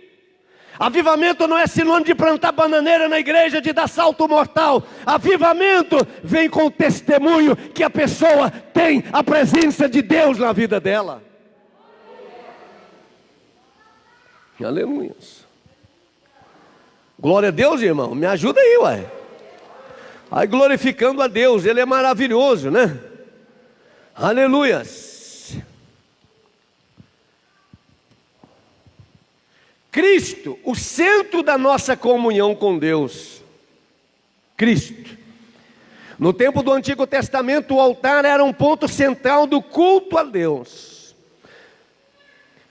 Avivamento não é sinônimo de plantar bananeira na igreja, de dar salto mortal. Avivamento vem com o testemunho que a pessoa tem a presença de Deus na vida dela. Aleluia. Glória a Deus, irmão, me ajuda aí, ué. Aí glorificando a Deus, Ele é maravilhoso, né? Aleluias. Cristo, o centro da nossa comunhão com Deus. Cristo. No tempo do Antigo Testamento, o altar era um ponto central do culto a Deus.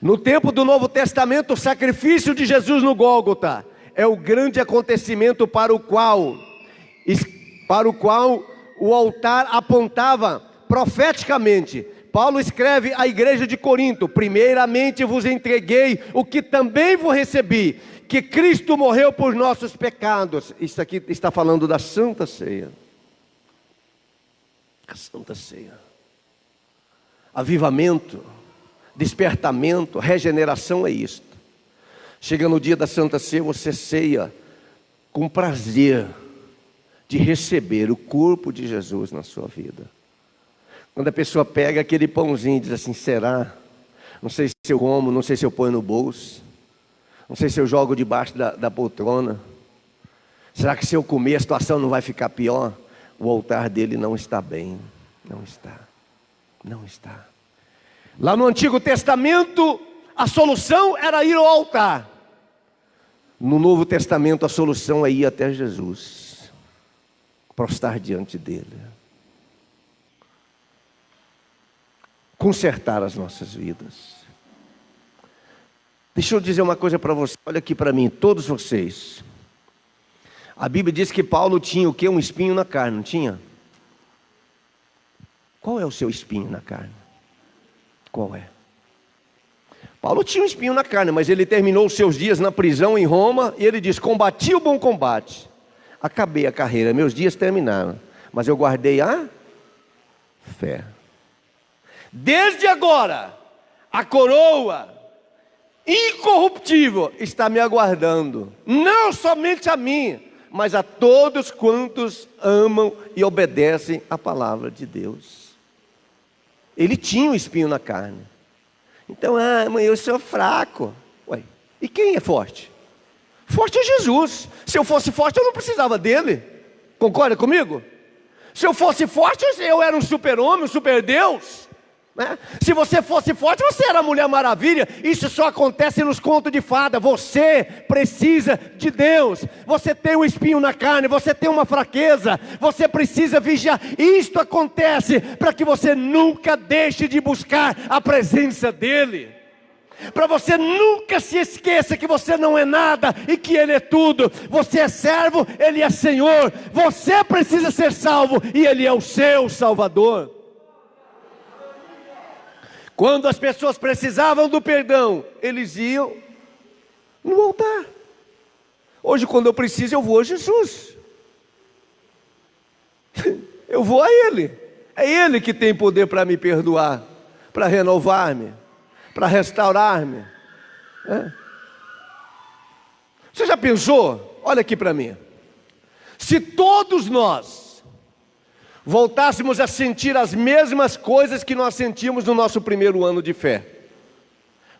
No tempo do Novo Testamento, o sacrifício de Jesus no Gólgota é o grande acontecimento para o qual o altar apontava profeticamente. Paulo escreve à igreja de Corinto: primeiramente vos entreguei o que também vos recebi, que Cristo morreu por nossos pecados. Isso aqui está falando da Santa Ceia. A Santa Ceia. Avivamento, despertamento, regeneração é isto. Chega no dia da Santa Ceia, você ceia com prazer de receber o corpo de Jesus na sua vida. Quando a pessoa pega aquele pãozinho e diz assim: será? Não sei se eu como, não sei se eu ponho no bolso, não sei se eu jogo debaixo da poltrona. Será que se eu comer a situação não vai ficar pior? O altar dele não está bem. Não está. Lá no Antigo Testamento, a solução era ir ao altar. No Novo Testamento, a solução é ir até Jesus, prostrar diante dele, consertar as nossas vidas. Deixa eu dizer uma coisa para você, olha aqui para mim, todos vocês. A Bíblia diz que Paulo tinha o quê? Um espinho na carne, não tinha? Qual é o seu espinho na carne? Qual é? Paulo tinha um espinho na carne, mas ele terminou os seus dias na prisão em Roma, e ele diz: combati o bom combate, acabei a carreira, meus dias terminaram, mas eu guardei a fé. Desde agora, a coroa incorruptível está me aguardando, não somente a mim, mas a todos quantos amam e obedecem a palavra de Deus. Ele tinha um espinho na carne, Então, mãe, eu sou fraco. Ué, e quem é forte? Forte é Jesus. Se eu fosse forte, eu não precisava dele. Concorda comigo? Se eu fosse forte, eu era um super-homem, um super-deus, né? Se você fosse forte, você era a Mulher Maravilha. Isso só acontece nos contos de fada. Você precisa de Deus. Você tem um espinho na carne, você tem uma fraqueza, você precisa vigiar. Isto acontece para que você nunca deixe de buscar a presença dEle, para você nunca se esqueça que você não é nada e que Ele é tudo. Você é servo, Ele é Senhor. Você precisa ser salvo e Ele é o seu Salvador. Quando as pessoas precisavam do perdão, eles iam no altar. Hoje, quando eu preciso, eu vou a Jesus. Eu vou a Ele. É Ele que tem poder para me perdoar, para renovar-me, para restaurar-me. Você já pensou? Olha aqui para mim. Se todos nós voltássemos a sentir as mesmas coisas que nós sentimos no nosso primeiro ano de fé,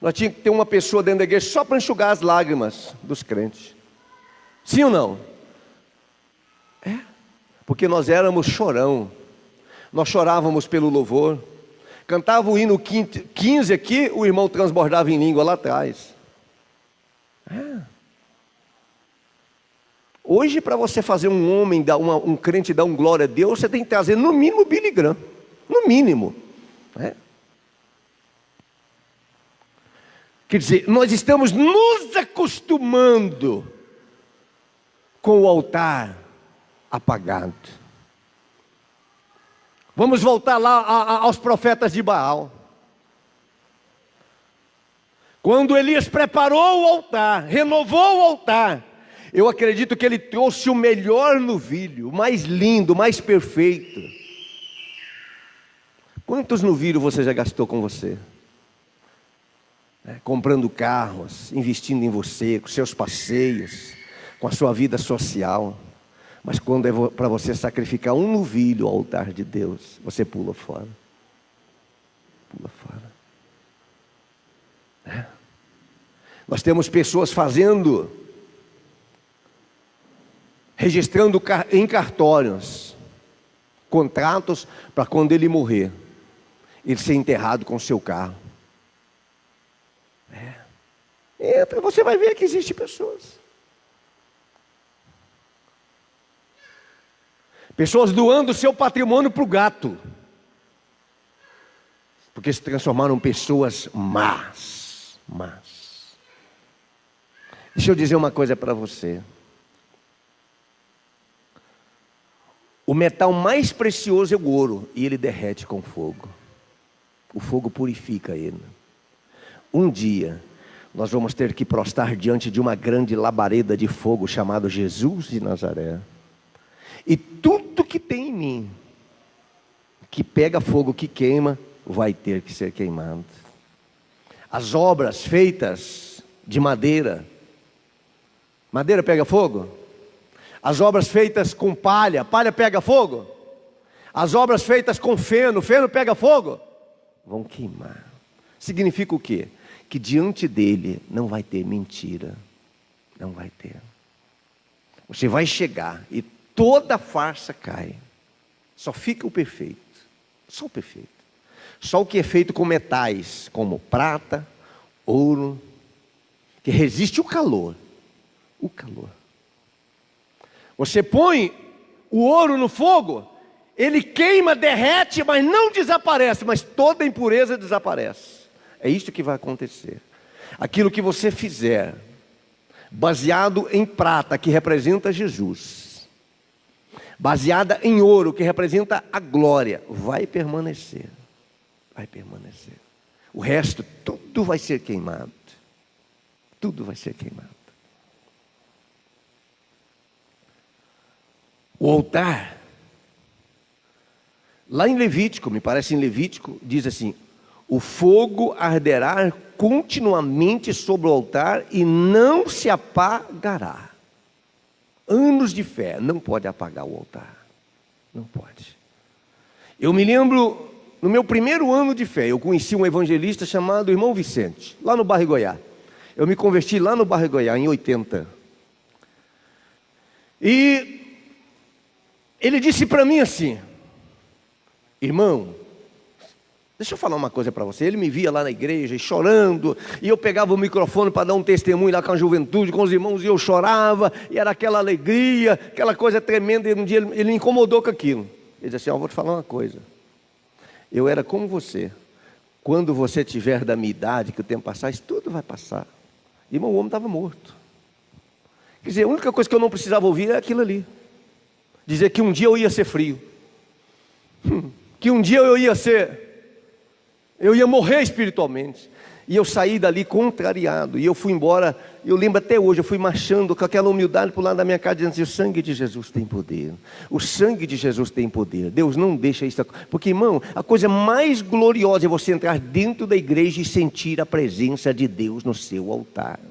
nós tínhamos que ter uma pessoa dentro da igreja só para enxugar as lágrimas dos crentes. Sim ou não? Porque nós éramos chorão. Nós chorávamos pelo louvor. Cantava o hino 15 aqui, o irmão transbordava em língua lá atrás. Hoje, para você fazer um homem, um crente dar um glória a Deus, você tem que trazer no mínimo Billy Graham. No mínimo. Quer dizer, nós estamos nos acostumando com o altar apagado. Vamos voltar lá aos profetas de Baal. Quando Elias preparou o altar, renovou o altar, eu acredito que ele trouxe o melhor novilho, o mais lindo, o mais perfeito. Quantos novilhos você já gastou com você? Comprando carros, investindo em você, com seus passeios, com a sua vida social. Mas quando é para você sacrificar um novilho ao altar de Deus, você pula fora. Pula fora. Nós temos pessoas registrando em cartórios contratos para quando ele morrer, ele ser enterrado com o seu carro. Entra, você vai ver que existem pessoas. Pessoas doando o seu patrimônio para o gato, porque se transformaram em pessoas más. Deixa eu dizer uma coisa para você. O metal mais precioso é o ouro, e ele derrete com fogo. O fogo purifica ele. Um dia, nós vamos ter que prostrar diante de uma grande labareda de fogo chamado Jesus de Nazaré. E tudo que tem em mim, que pega fogo, que queima, vai ter que ser queimado. As obras feitas de madeira pega fogo? As obras feitas com palha pega fogo? As obras feitas com feno pega fogo? Vão queimar. Significa o quê? Que diante dele não vai ter mentira. Não vai ter. Você vai chegar e toda farsa cai. Só fica o perfeito. Só o perfeito. Só o que é feito com metais, como prata, ouro, que resiste o calor. O calor. Você põe o ouro no fogo, ele queima, derrete, mas não desaparece, mas toda a impureza desaparece. É isso que vai acontecer. Aquilo que você fizer, baseado em prata, que representa Jesus, baseada em ouro, que representa a glória, vai permanecer. Vai permanecer. O resto, tudo vai ser queimado. Tudo vai ser queimado. O altar, lá em Levítico, me parece em Levítico, diz assim: o fogo arderá continuamente sobre o altar e não se apagará. Anos de fé, não pode apagar o altar. Não pode. Eu me lembro no meu primeiro ano de fé, eu conheci um evangelista chamado Irmão Vicente, lá no bairro Goiás. Eu me converti lá no bairro Goiás, em 80. E ele disse para mim assim: irmão, deixa eu falar uma coisa para você. Ele me via lá na igreja chorando, e eu pegava o microfone para dar um testemunho lá com a juventude, com os irmãos, e eu chorava, e era aquela alegria, aquela coisa tremenda. E um dia ele me incomodou com aquilo. Ele disse assim: ó, vou te falar uma coisa. Eu era como você. Quando você tiver da minha idade, que o tempo passar, isso tudo vai passar. Irmão, o homem estava morto. Quer dizer, a única coisa que eu não precisava ouvir é aquilo ali. Dizer que um dia eu ia ser frio. Que um dia eu ia morrer espiritualmente. E eu saí dali contrariado. E eu fui embora. Eu lembro até hoje, eu fui marchando com aquela humildade para o lado da minha casa, dizendo assim: o sangue de Jesus tem poder. O sangue de Jesus tem poder. Deus não deixa isso. Porque, irmão, a coisa mais gloriosa é você entrar dentro da igreja e sentir a presença de Deus no seu altar.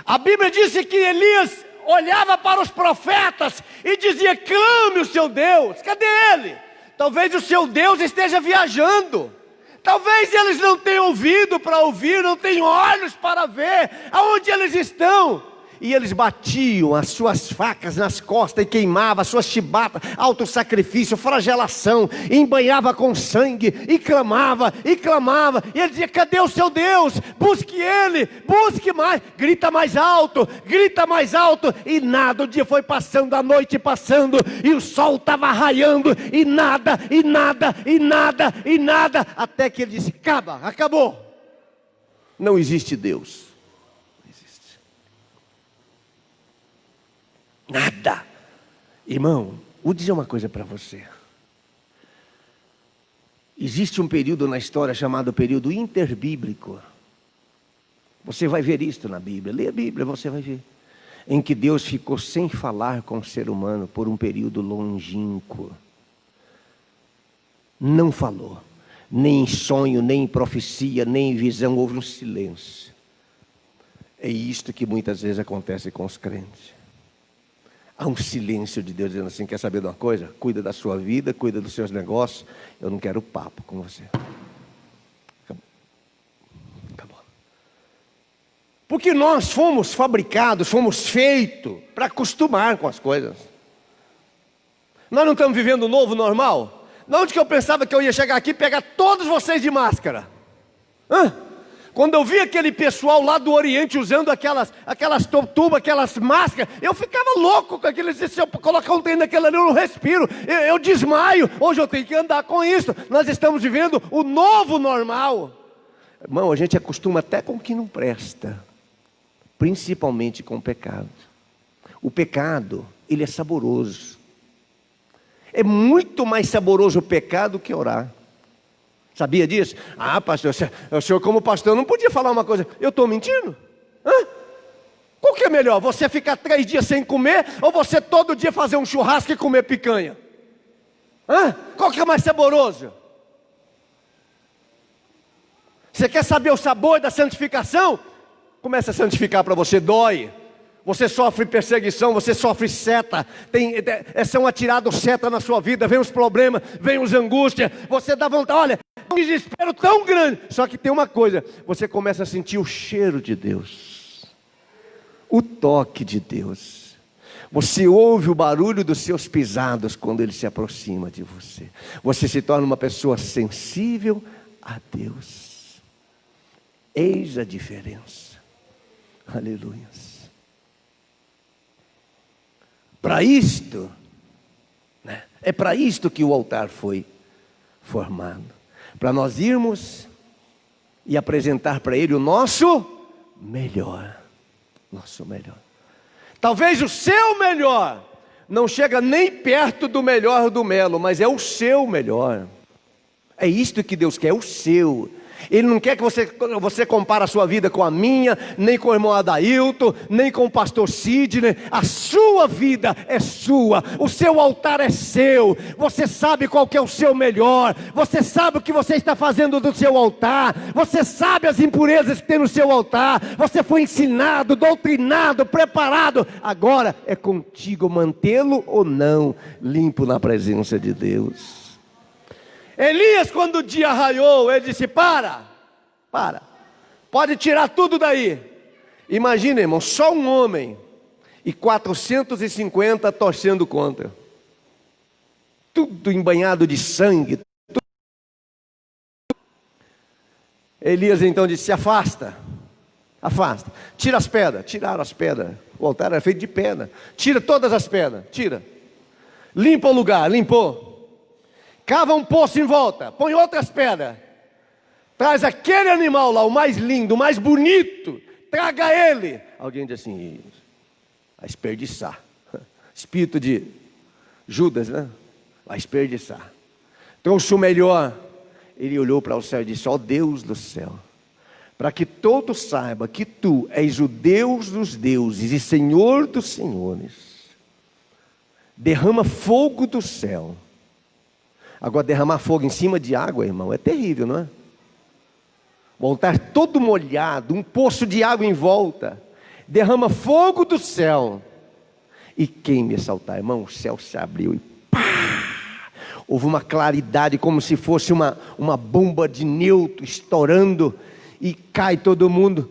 A Bíblia disse que Elias olhava para os profetas e dizia: clame o seu Deus. Cadê ele? Talvez o seu Deus esteja viajando. Talvez eles não tenham ouvido para ouvir, não tenham olhos para ver aonde eles estão. E eles batiam as suas facas nas costas e queimavam as suas chibatas, autossacrifício, flagelação, e embanhava com sangue, e clamava, e clamava. E ele dizia: cadê o seu Deus? Busque ele, busque mais, grita mais alto, e nada. O dia foi passando, a noite passando, e o sol estava raiando, e nada, até que ele disse: acabou. Não existe Deus. Nada. Irmão, vou dizer uma coisa para você. Existe um período na história chamado período interbíblico. Você vai ver isto na Bíblia. Lê a Bíblia, você vai ver. Em que Deus ficou sem falar com o ser humano por um período longínquo. Não falou. Nem em sonho, nem em profecia, nem em visão. Houve um silêncio. É isto que muitas vezes acontece com os crentes. Há um silêncio de Deus dizendo assim: quer saber de uma coisa? Cuida da sua vida, cuida dos seus negócios. Eu não quero papo com você. Acabou. Porque nós fomos fabricados, fomos feitos para acostumar com as coisas. Nós não estamos vivendo o novo normal? De onde que eu pensava que eu ia chegar aqui e pegar todos vocês de máscara? Quando eu vi aquele pessoal lá do Oriente usando aquelas tubas, aquelas máscaras, eu ficava louco com aquilo. Se eu colocar um trem daquele ali, eu não respiro, eu desmaio. Hoje eu tenho que andar com isso. Nós estamos vivendo o novo normal. Irmão, a gente acostuma até com o que não presta, principalmente com o pecado. O pecado, ele é saboroso. É muito mais saboroso o pecado que orar. Sabia disso? Ah, pastor, o senhor como pastor não podia falar uma coisa. Eu estou mentindo? Qual que é melhor? Você ficar 3 dias sem comer, ou você todo dia fazer um churrasco e comer picanha? Qual que é mais saboroso? Você quer saber o sabor da santificação? Comece a santificar para você, dói. Você sofre perseguição, você sofre seta, são atirados seta na sua vida, vem os problemas, vem os angústias, você dá vontade, olha, um desespero tão grande. Só que tem uma coisa, você começa a sentir o cheiro de Deus, o toque de Deus. Você ouve o barulho dos seus pisados quando Ele se aproxima de você. Você se torna uma pessoa sensível a Deus. Eis a diferença. Aleluia. Para isto, né? É para isto que o altar foi formado. Para nós irmos e apresentar para Ele o nosso melhor. Nosso melhor. Talvez o seu melhor não chega nem perto do melhor do Melo, mas é o seu melhor. É isto que Deus quer, é o seu. Ele não quer que você compare a sua vida com a minha, nem com o irmão Adailton, nem com o pastor Sidney. A sua vida é sua, o seu altar é seu. Você sabe qual que é o seu melhor, você sabe o que você está fazendo do seu altar, você sabe as impurezas que tem no seu altar. Você foi ensinado, doutrinado, preparado. Agora é contigo mantê-lo ou não limpo na presença de Deus. Elias, quando o dia raiou, ele disse: para, pode tirar tudo daí. Imagina, irmão, só um homem e 450 torcendo contra, tudo embanhado de sangue. Elias então disse: afasta, tira as pedras. Tiraram as pedras, o altar era feito de pedra. Tira todas as pedras, tira. Limpa o lugar, limpou. Cava um poço em volta, põe outras pedras. Traz aquele animal lá, o mais lindo, o mais bonito, traga ele. Alguém diz assim: vai desperdiçar. Espírito de Judas, né? Vai desperdiçar. Trouxe o melhor. Ele olhou para o céu e disse: ó Deus do céu, para que todos saibam que tu és o Deus dos deuses e Senhor dos senhores, derrama fogo do céu. Agora, derramar fogo em cima de água, irmão, é terrível, não é? O altar todo molhado, um poço de água em volta. Derrama fogo do céu e queime esse altar, irmão. O céu se abriu e pá! Houve uma claridade, como se fosse uma bomba de nêutron estourando, e cai todo mundo,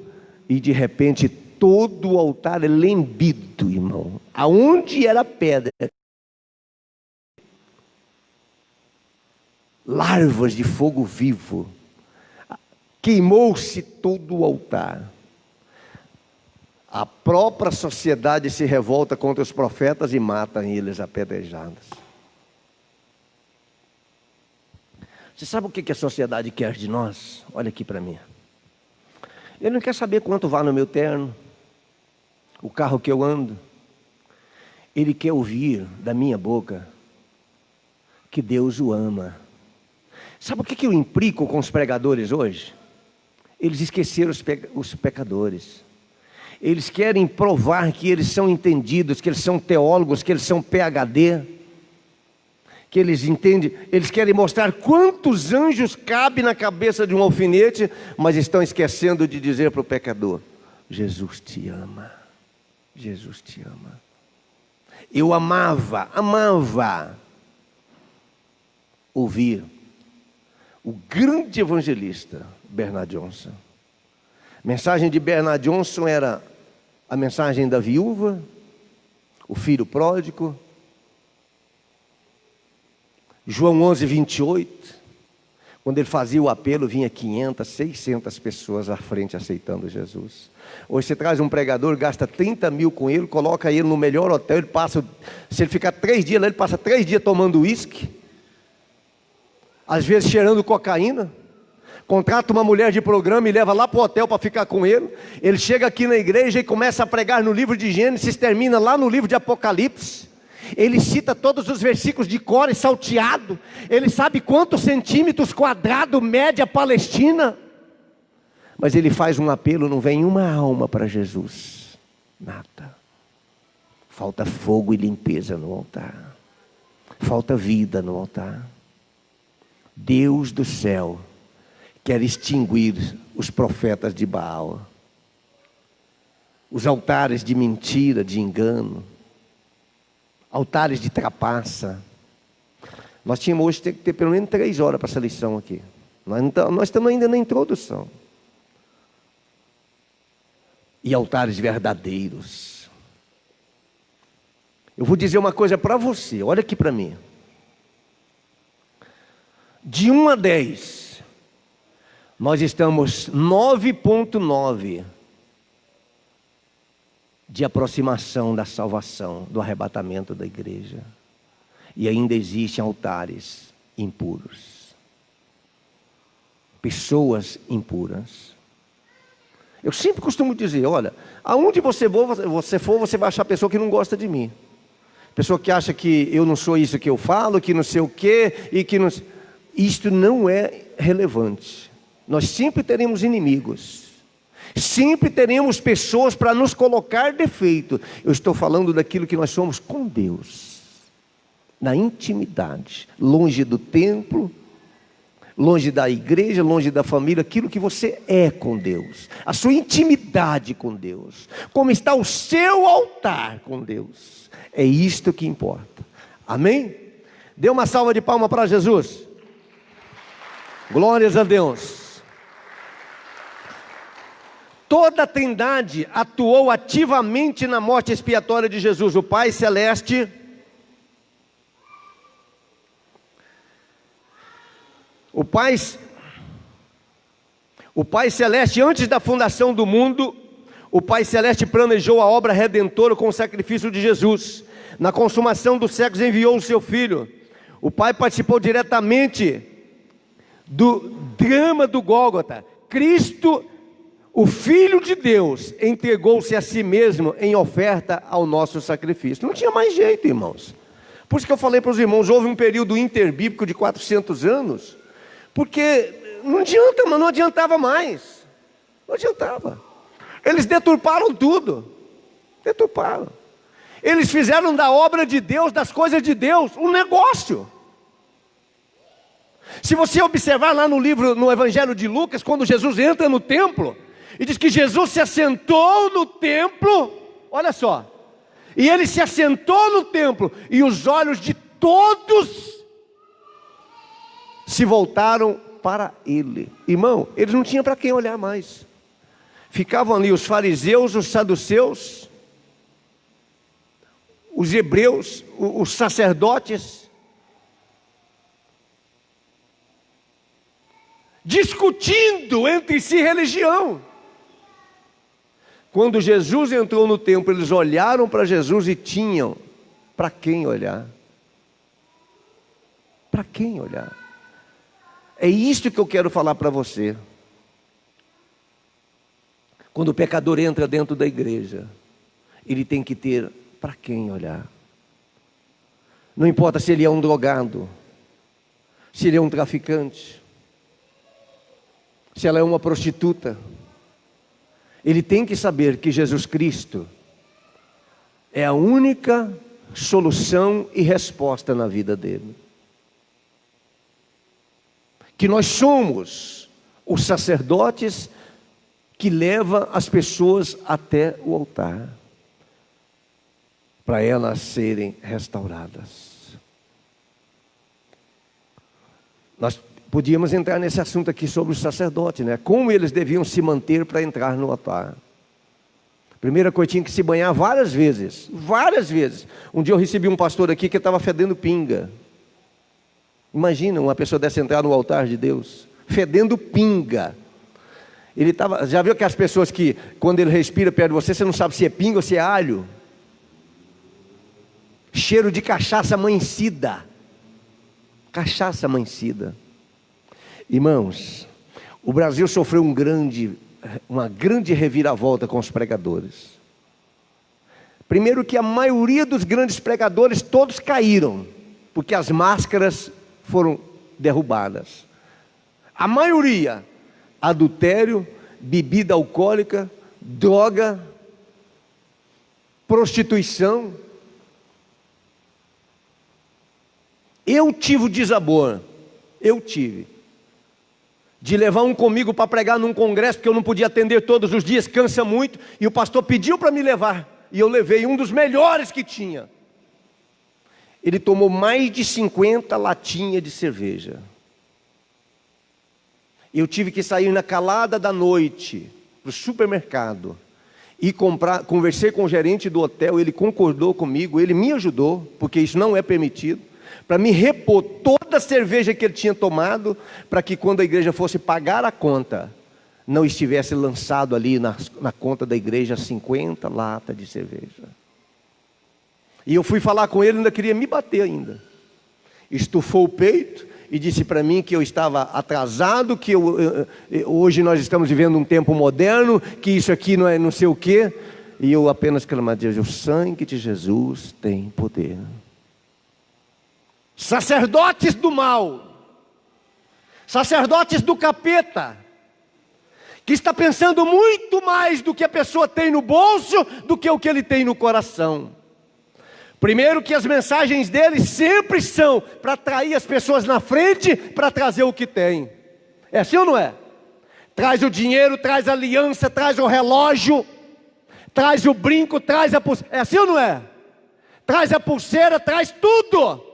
e de repente todo o altar é lembido, irmão. Aonde era pedra, larvas de fogo vivo, queimou-se todo o altar. A própria sociedade se revolta contra os profetas e mata eles apedrejados. Você sabe o que a sociedade quer de nós? Olha aqui para mim. Ele não quer saber quanto vale no meu terno, o carro que eu ando. Ele quer ouvir da minha boca que Deus o ama. Sabe o que eu implico com os pregadores hoje? Eles esqueceram os pecadores. Eles querem provar que eles são entendidos, que eles são teólogos, que eles são PhD, que eles entendem. Eles querem mostrar quantos anjos cabe na cabeça de um alfinete, mas estão esquecendo de dizer para o pecador: Jesus te ama, Jesus te ama. Eu amava ouvir o grande evangelista Bernard Johnson. A mensagem de Bernard Johnson era a mensagem da viúva, o filho pródigo. João 11, 28, quando ele fazia o apelo, vinha 500, 600 pessoas à frente aceitando Jesus. Hoje você traz um pregador, gasta 30 mil com ele, coloca ele no melhor hotel, ele passa, se ele ficar 3 dias lá, ele passa 3 dias tomando uísque, às vezes cheirando cocaína. Contrata uma mulher de programa e leva lá para o hotel para ficar com ele. Ele chega aqui na igreja e começa a pregar no livro de Gênesis, termina lá no livro de Apocalipse. Ele cita todos os versículos de cor e salteado. Ele sabe quantos centímetros quadrados mede a Palestina. Mas ele faz um apelo, não vem uma alma para Jesus. Nada. Falta fogo e limpeza no altar. Falta vida no altar. Deus do céu quer extinguir os profetas de Baal, os altares de mentira, de engano, altares de trapaça. Nós tínhamos hoje que ter pelo menos 3 horas para essa lição aqui. Nós estamos ainda na introdução. E altares verdadeiros. Eu vou dizer uma coisa para você, olha aqui para mim. De 1 a 10, nós estamos 9,9 de aproximação da salvação, do arrebatamento da igreja. E ainda existem altares impuros. Pessoas impuras. Eu sempre costumo dizer, olha, aonde você for, você vai achar pessoa que não gosta de mim. Pessoa que acha que eu não sou isso que eu falo, que não sei o quê, e que não... Isto não é relevante. Nós sempre teremos inimigos. Sempre teremos pessoas para nos colocar defeito. Eu estou falando daquilo que nós somos com Deus. Na intimidade. Longe do templo, longe da igreja, longe da família. Aquilo que você é com Deus. A sua intimidade com Deus. Como está o seu altar com Deus. É isto que importa. Amém? Dê uma salva de palmas para Jesus. Glórias a Deus. Toda a Trindade atuou ativamente na morte expiatória de Jesus. O Pai Celeste, o Pai Celeste, antes da fundação do mundo, o Pai Celeste planejou a obra redentora com o sacrifício de Jesus. Na consumação dos séculos enviou o seu Filho. O Pai participou diretamente do drama do Gólgota. Cristo, o Filho de Deus, entregou-se a si mesmo em oferta ao nosso sacrifício. Não tinha mais jeito, irmãos. Por isso que eu falei para os irmãos, houve um período interbíblico de 400 anos, porque não adianta, mas não adiantava mais. Não adiantava. Eles deturparam tudo. Deturparam. Eles fizeram da obra de Deus, das coisas de Deus, um negócio. Se você observar lá no livro, no Evangelho de Lucas, quando Jesus entra no templo, e diz que Jesus se assentou no templo, olha só, e ele se assentou no templo, e os olhos de todos se voltaram para ele. Irmão, eles não tinham para quem olhar mais. Ficavam ali os fariseus, os saduceus, os hebreus, os sacerdotes, discutindo entre si religião. Quando Jesus entrou no templo, eles olharam para Jesus e tinham para quem olhar. Para quem olhar? É isso que eu quero falar para você. Quando o pecador entra dentro da igreja, ele tem que ter para quem olhar. Não importa se ele é um drogado, se ele é um traficante, se ela é uma prostituta. Ele tem que saber que Jesus Cristo é a única solução e resposta na vida dele. Que nós somos os sacerdotes que levam as pessoas até o altar, para elas serem restauradas. Nós podíamos entrar nesse assunto aqui sobre os sacerdotes, né? Como eles deviam se manter para entrar no altar. Primeira coisa, tinha que se banhar várias vezes. Várias vezes. Um dia eu recebi um pastor aqui que estava fedendo pinga. Imagina uma pessoa dessa entrar no altar de Deus, fedendo pinga. Ele estava, já viu que as pessoas que, quando ele respira perto de você, você não sabe se é pinga ou se é alho? Cheiro de cachaça amanhecida. Cachaça amanhecida. Irmãos, o Brasil sofreu uma grande reviravolta com os pregadores. Primeiro que a maioria dos grandes pregadores todos caíram, porque as máscaras foram derrubadas. A maioria, adultério, bebida alcoólica, droga, prostituição. Eu tive o desabor, de levar um comigo para pregar num congresso, porque eu não podia atender todos os dias, cansa muito, e o pastor pediu para me levar, e eu levei um dos melhores que tinha. Ele tomou mais de 50 latinhas de cerveja. Eu tive que sair na calada da noite, para o supermercado, e comprar. Conversei com o gerente do hotel, ele concordou comigo, ele me ajudou, porque isso não é permitido, para me repor toda a cerveja que ele tinha tomado, para que quando a igreja fosse pagar a conta, não estivesse lançado ali na conta da igreja 50 latas de cerveja. E eu fui falar com ele, ainda queria me bater ainda. Estufou o peito e disse para mim que eu estava atrasado, que hoje nós estamos vivendo um tempo moderno, que isso aqui não é não sei o quê. E eu apenas clamava: Deus, o sangue de Jesus tem poder. Sacerdotes do mal, sacerdotes do capeta, que está pensando muito mais do que a pessoa tem no bolso, do que o que ele tem no coração. Primeiro que as mensagens dele sempre são para atrair as pessoas na frente, para trazer o que tem. É assim ou não é? Traz o dinheiro, traz a aliança, traz o relógio, traz o brinco, traz a pulseira. É assim ou não é? Traz a pulseira, traz tudo.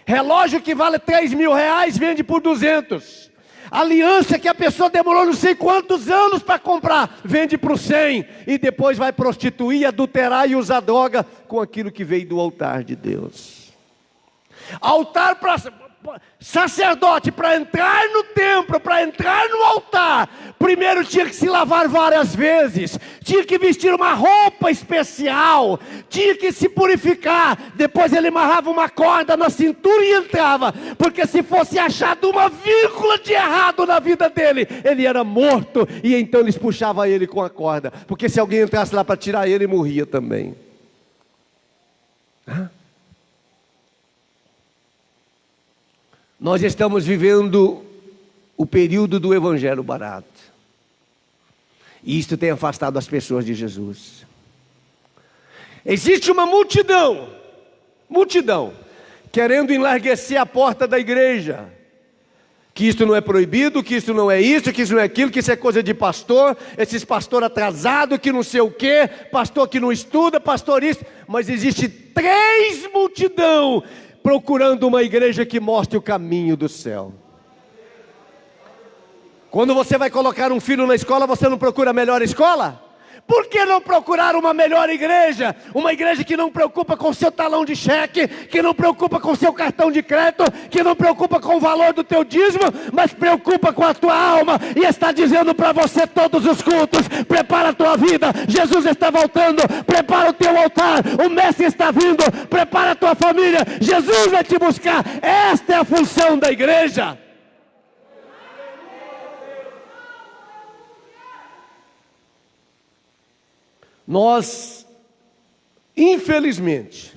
Relógio que vale 3.000 reais, vende por 200. aliança que a pessoa demorou não sei quantos anos para comprar, vende por 100 e depois vai prostituir, adulterar e usar droga com aquilo que veio do altar de Deus. Altar para sacerdote, para entrar no templo, para entrar no altar, primeiro tinha que se lavar várias vezes, tinha que vestir uma roupa especial, tinha que se purificar, depois ele amarrava uma corda na cintura e entrava, porque se fosse achado uma vírgula de errado na vida dele, ele era morto, e então eles puxavam ele com a corda, porque se alguém entrasse lá para tirar ele, morria também. Nós estamos vivendo o período do evangelho barato. E isto tem afastado as pessoas de Jesus. Existe uma multidão, querendo enlarguecer a porta da igreja. Que isto não é proibido, que isto não é isso, que isso não é aquilo, que isso é coisa de pastor, esses pastor atrasado, que não sei o quê, pastor que não estuda, pastor isso. Mas existe 3 multidão procurando uma igreja que mostre o caminho do céu. Quando você vai colocar um filho na escola, você não procura a melhor escola? Por que não procurar uma melhor igreja? Uma igreja que não preocupa com o seu talão de cheque, que não preocupa com o seu cartão de crédito, que não preocupa com o valor do teu dízimo, mas preocupa com a tua alma, e está dizendo para você todos os cultos: prepara a tua vida, Jesus está voltando, prepara o teu altar, o Mestre está vindo, prepara a tua família, Jesus vai te buscar. Esta é a função da igreja. Nós, infelizmente,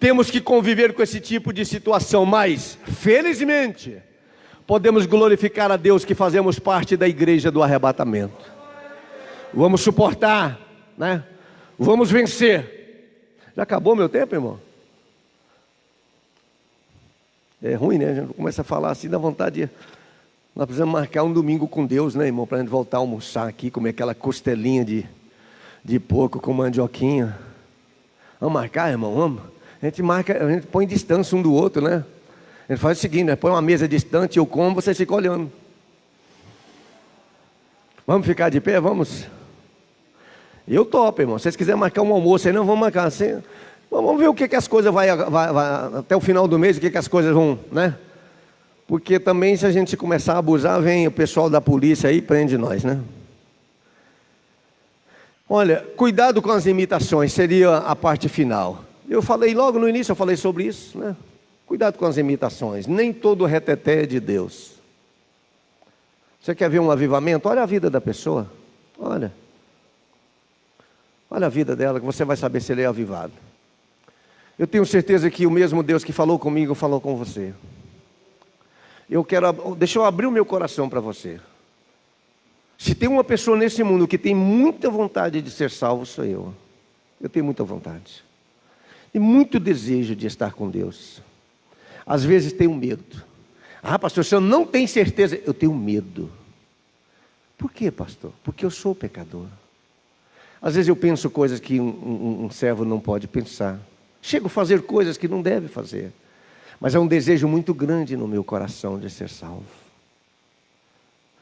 temos que conviver com esse tipo de situação, mas, felizmente, podemos glorificar a Deus que fazemos parte da igreja do arrebatamento. Vamos suportar, né? Vamos vencer. Já acabou meu tempo, irmão? É ruim, né? A gente começa a falar assim, dá vontade de... Nós precisamos marcar um domingo com Deus, né, irmão? Para a gente voltar a almoçar aqui, comer aquela costelinha de porco com mandioquinha. Vamos marcar, irmão? Vamos. A gente marca, a gente põe distância um do outro, né? A gente faz o seguinte, né? Põe uma mesa distante, eu como, vocês ficam olhando. Vamos ficar de pé? Vamos? Eu topo, irmão. Se vocês quiserem marcar um almoço aí, não vamos marcar assim. Vamos ver o que as coisas vai até o final do mês, o que as coisas vão, né? Porque também, se a gente começar a abusar, vem o pessoal da polícia aí e prende nós, né? Olha, cuidado com as imitações, seria a parte final. Eu falei logo no início, eu falei sobre isso, né? Cuidado com as imitações, nem todo reteté é de Deus. Você quer ver um avivamento? Olha a vida da pessoa, olha a vida dela, que você vai saber se ele é avivado. Eu tenho certeza que o mesmo Deus que falou comigo, falou com você. Deixa eu abrir o meu coração para você. Se tem uma pessoa nesse mundo que tem muita vontade de ser salvo, sou eu. Eu tenho muita vontade. E muito desejo de estar com Deus. Às vezes tenho medo. Ah, pastor, se eu não tenho certeza, eu tenho medo. Por quê, pastor? Porque eu sou pecador. Às vezes eu penso coisas que um servo não pode pensar. Chego a fazer coisas que não deve fazer. Mas é um desejo muito grande no meu coração de ser salvo.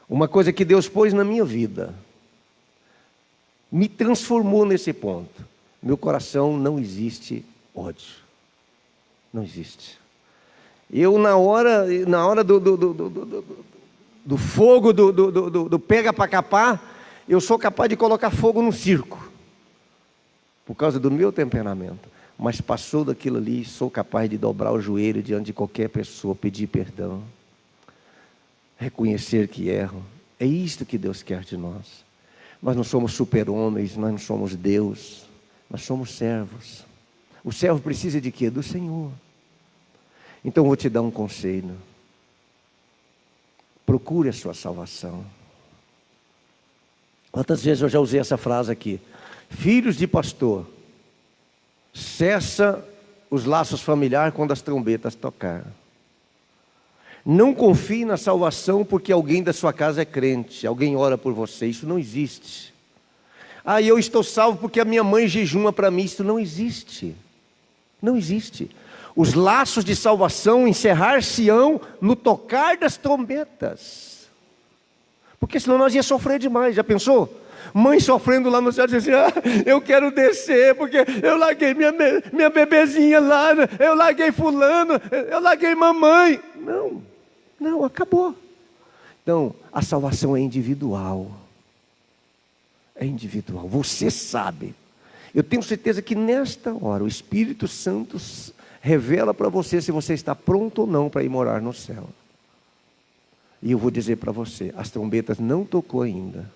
Uma coisa que Deus pôs na minha vida, me transformou nesse ponto. Meu coração não existe ódio. Não existe. Eu na hora do fogo, do pega para capar, eu sou capaz de colocar fogo no circo. Por causa do meu temperamento. Mas passou daquilo ali, sou capaz de dobrar o joelho diante de qualquer pessoa, pedir perdão, reconhecer que erro. É isto que Deus quer de nós. Nós não somos super-homens, nós não somos Deus, nós somos servos. O servo precisa de quê? Do Senhor. Então vou te dar um conselho. Procure a sua salvação. Quantas vezes eu já usei essa frase aqui? Filhos de pastor, cessa os laços familiares quando as trombetas tocar. Não confie na salvação porque alguém da sua casa é crente, alguém ora por você, isso não existe. Ah, eu estou salvo porque a minha mãe jejuma para mim, isso não existe. Não existe. Os laços de salvação encerrar-se-ão no tocar das trombetas. Porque senão nós ia sofrer demais, já pensou? Mãe sofrendo lá no céu, dizendo assim, eu quero descer, porque eu larguei minha bebezinha lá, eu larguei fulano, eu larguei mamãe. Não, acabou. Então, a salvação é individual. É individual, você sabe. Eu tenho certeza que nesta hora o Espírito Santo revela para você se você está pronto ou não para ir morar no céu. E eu vou dizer para você, as trombetas não tocou ainda.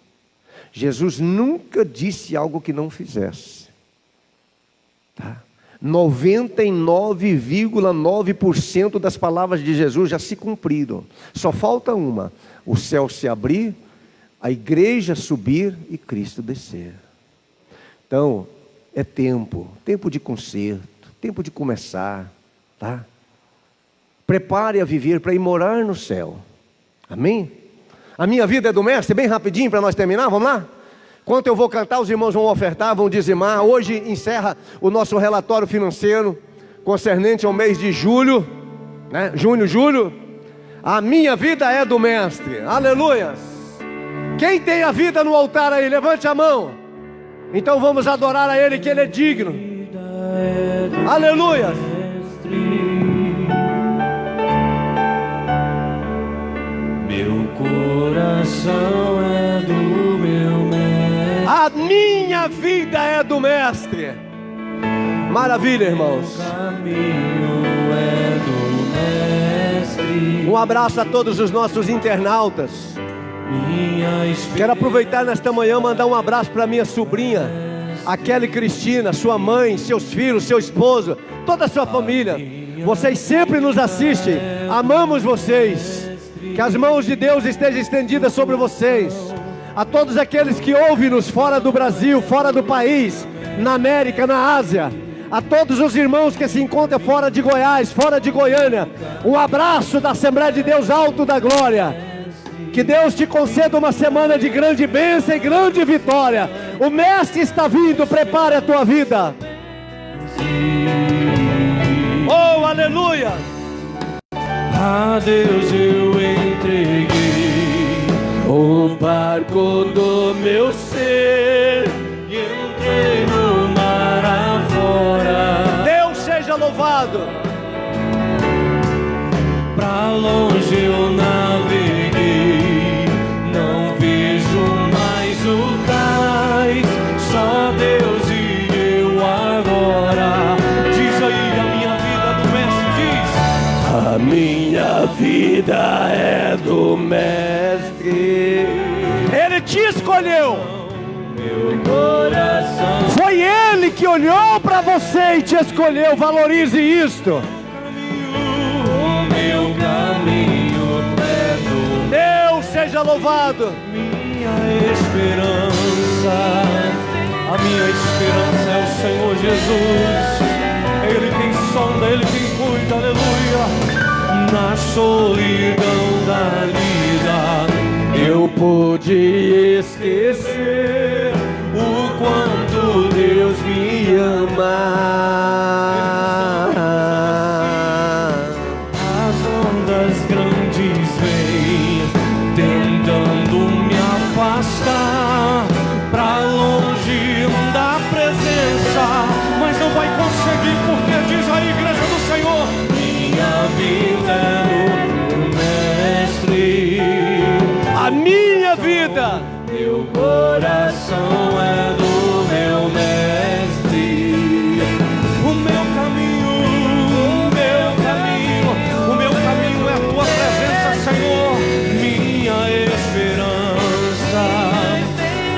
Jesus nunca disse algo que não fizesse. Tá? 99,9% das palavras de Jesus já se cumpriram. Só falta uma: o céu se abrir, a igreja subir e Cristo descer. Então, é tempo de conserto, tempo de começar, tá? Prepare a viver para ir morar no céu. Amém? A minha vida é do mestre, bem rapidinho para nós terminar, vamos lá? Enquanto eu vou cantar, os irmãos vão ofertar, vão dizimar. Hoje encerra o nosso relatório financeiro concernente ao mês de julho, né? Julho. A minha vida é do mestre, aleluia. Quem tem a vida no altar aí, levante a mão. Então vamos adorar a Ele, que Ele é digno. Aleluia. Meu coração é do meu mestre. A minha vida é do mestre. Maravilha, irmãos. O caminho é do mestre. Um abraço a todos os nossos internautas. Quero aproveitar nesta manhã e mandar um abraço para minha sobrinha, a Kelly Cristina, sua mãe, seus filhos, seu esposo, toda a sua família. Vocês sempre nos assistem, amamos vocês. Que as mãos de Deus estejam estendidas sobre vocês. A todos aqueles que ouvem-nos fora do Brasil, fora do país, na América, na Ásia. A todos os irmãos que se encontram fora de Goiás, fora de Goiânia. Um abraço da Assembleia de Deus Alto da Glória. Que Deus te conceda uma semana de grande bênção e grande vitória. O Mestre está vindo, prepare a tua vida. Oh, aleluia! A Deus eu entreguei o barco do meu ser e entrei no mar afora. Deus seja louvado. Pra longe eu naveguei, não vejo mais o cais, só Deus e eu agora. Diz aí, a minha vida do mestre, diz. A minha vida é do mestre. Ele te escolheu. Meu coração. Foi Ele que olhou para você e te escolheu. Valorize isto. Seja louvado. Minha esperança, a minha esperança é o Senhor Jesus. É Ele quem sonda, Ele quem cuida, aleluia. Na solidão da vida, eu pude esquecer o quanto Deus me ama. As ondas grandes vêm tentando me afastar pra longe da presença, mas não vai conseguir, porque diz a igreja do Senhor: minha vida é do mestre. A minha vida, meu coração é do meu mestre. O meu caminho, o meu caminho é a tua presença, Senhor. Minha esperança,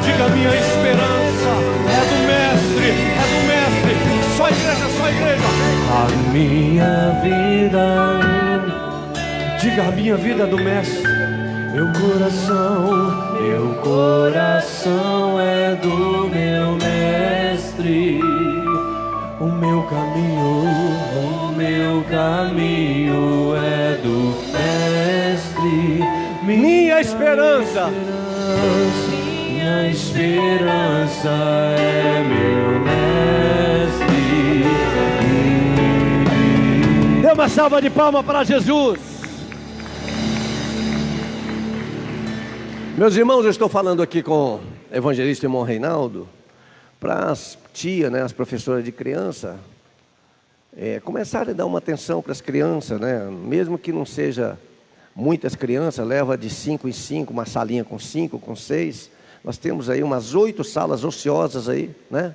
diga: minha esperança é do mestre, só igreja, só igreja. A minha vida, diga: a minha vida é do mestre. Meu coração é do meu mestre. O meu caminho é do mestre. minha esperança. Minha esperança é meu mestre. uma salva de palmas para Jesus. Meus irmãos, eu estou falando aqui com o evangelista irmão Reinaldo, para as tias, né, as professoras de criança, começarem a dar uma atenção para as crianças, né? Mesmo que não seja muitas crianças, leva de 5 em 5, uma salinha com 5, com 6. Nós temos aí umas 8 salas ociosas aí, né?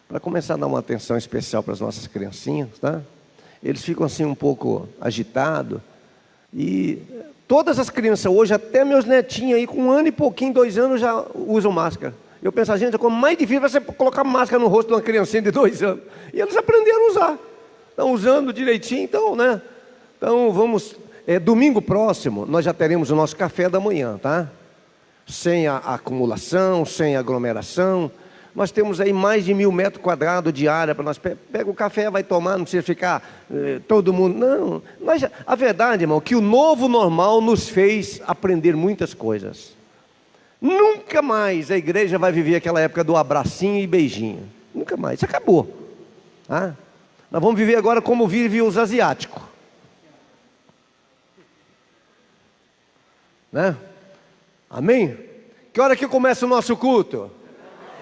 Para começar a dar uma atenção especial para as nossas criancinhas, tá? Eles ficam assim um pouco agitados. E todas as crianças hoje, até meus netinhos aí, com 1 ano e pouquinho, 2 anos, já usam máscara. Eu penso, gente, a coisa mais difícil vai ser colocar máscara no rosto de uma criancinha de 2 anos. E eles aprenderam a usar. Estão usando direitinho, então, né? Então, vamos... domingo próximo, nós já teremos o nosso café da manhã, tá? Sem a acumulação, sem aglomeração. Nós temos aí mais de 1.000 metros quadrados de área para nós. Pega o café, vai tomar, não precisa ficar todo mundo. Não, a verdade, irmão, que o novo normal nos fez aprender muitas coisas. Nunca mais a igreja vai viver aquela época do abracinho e beijinho. Nunca mais, isso acabou. Tá? Nós vamos viver agora como vivem os asiáticos. Né? Amém? Que hora que começa o nosso culto?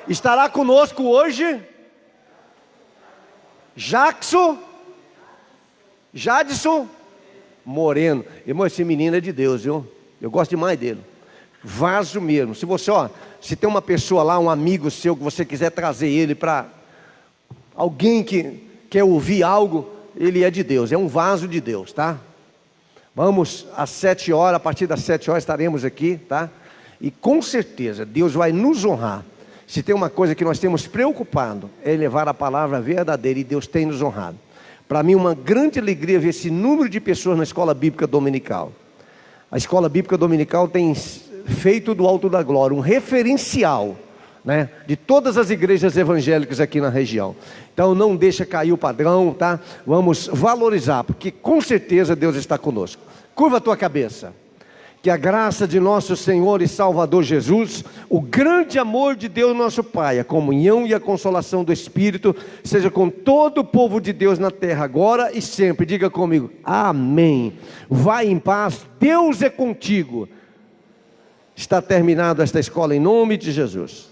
Estará conosco hoje Jadson Moreno. Irmão, esse menino é de Deus, viu? Eu gosto demais dele. Vaso mesmo. Se você, se tem uma pessoa lá, um amigo seu, que você quiser trazer ele para alguém que quer ouvir algo, ele é de Deus, é um vaso de Deus, tá? Vamos às 7 horas, a partir das 7 horas estaremos aqui, tá? E com certeza Deus vai nos honrar. Se tem uma coisa que nós temos preocupado, é levar a palavra verdadeira, e Deus tem nos honrado. Para mim, uma grande alegria ver esse número de pessoas na Escola Bíblica Dominical. A Escola Bíblica Dominical tem feito do Alto da Glória um referencial, né, de todas as igrejas evangélicas aqui na região. Então não deixa cair o padrão, tá? Vamos valorizar, porque com certeza Deus está conosco. Curva a tua cabeça. Que a graça de nosso Senhor e Salvador Jesus, o grande amor de Deus nosso Pai, a comunhão e a consolação do Espírito, seja com todo o povo de Deus na terra, agora e sempre. Diga comigo, amém. Vai em paz, Deus é contigo. Está terminada esta escola em nome de Jesus.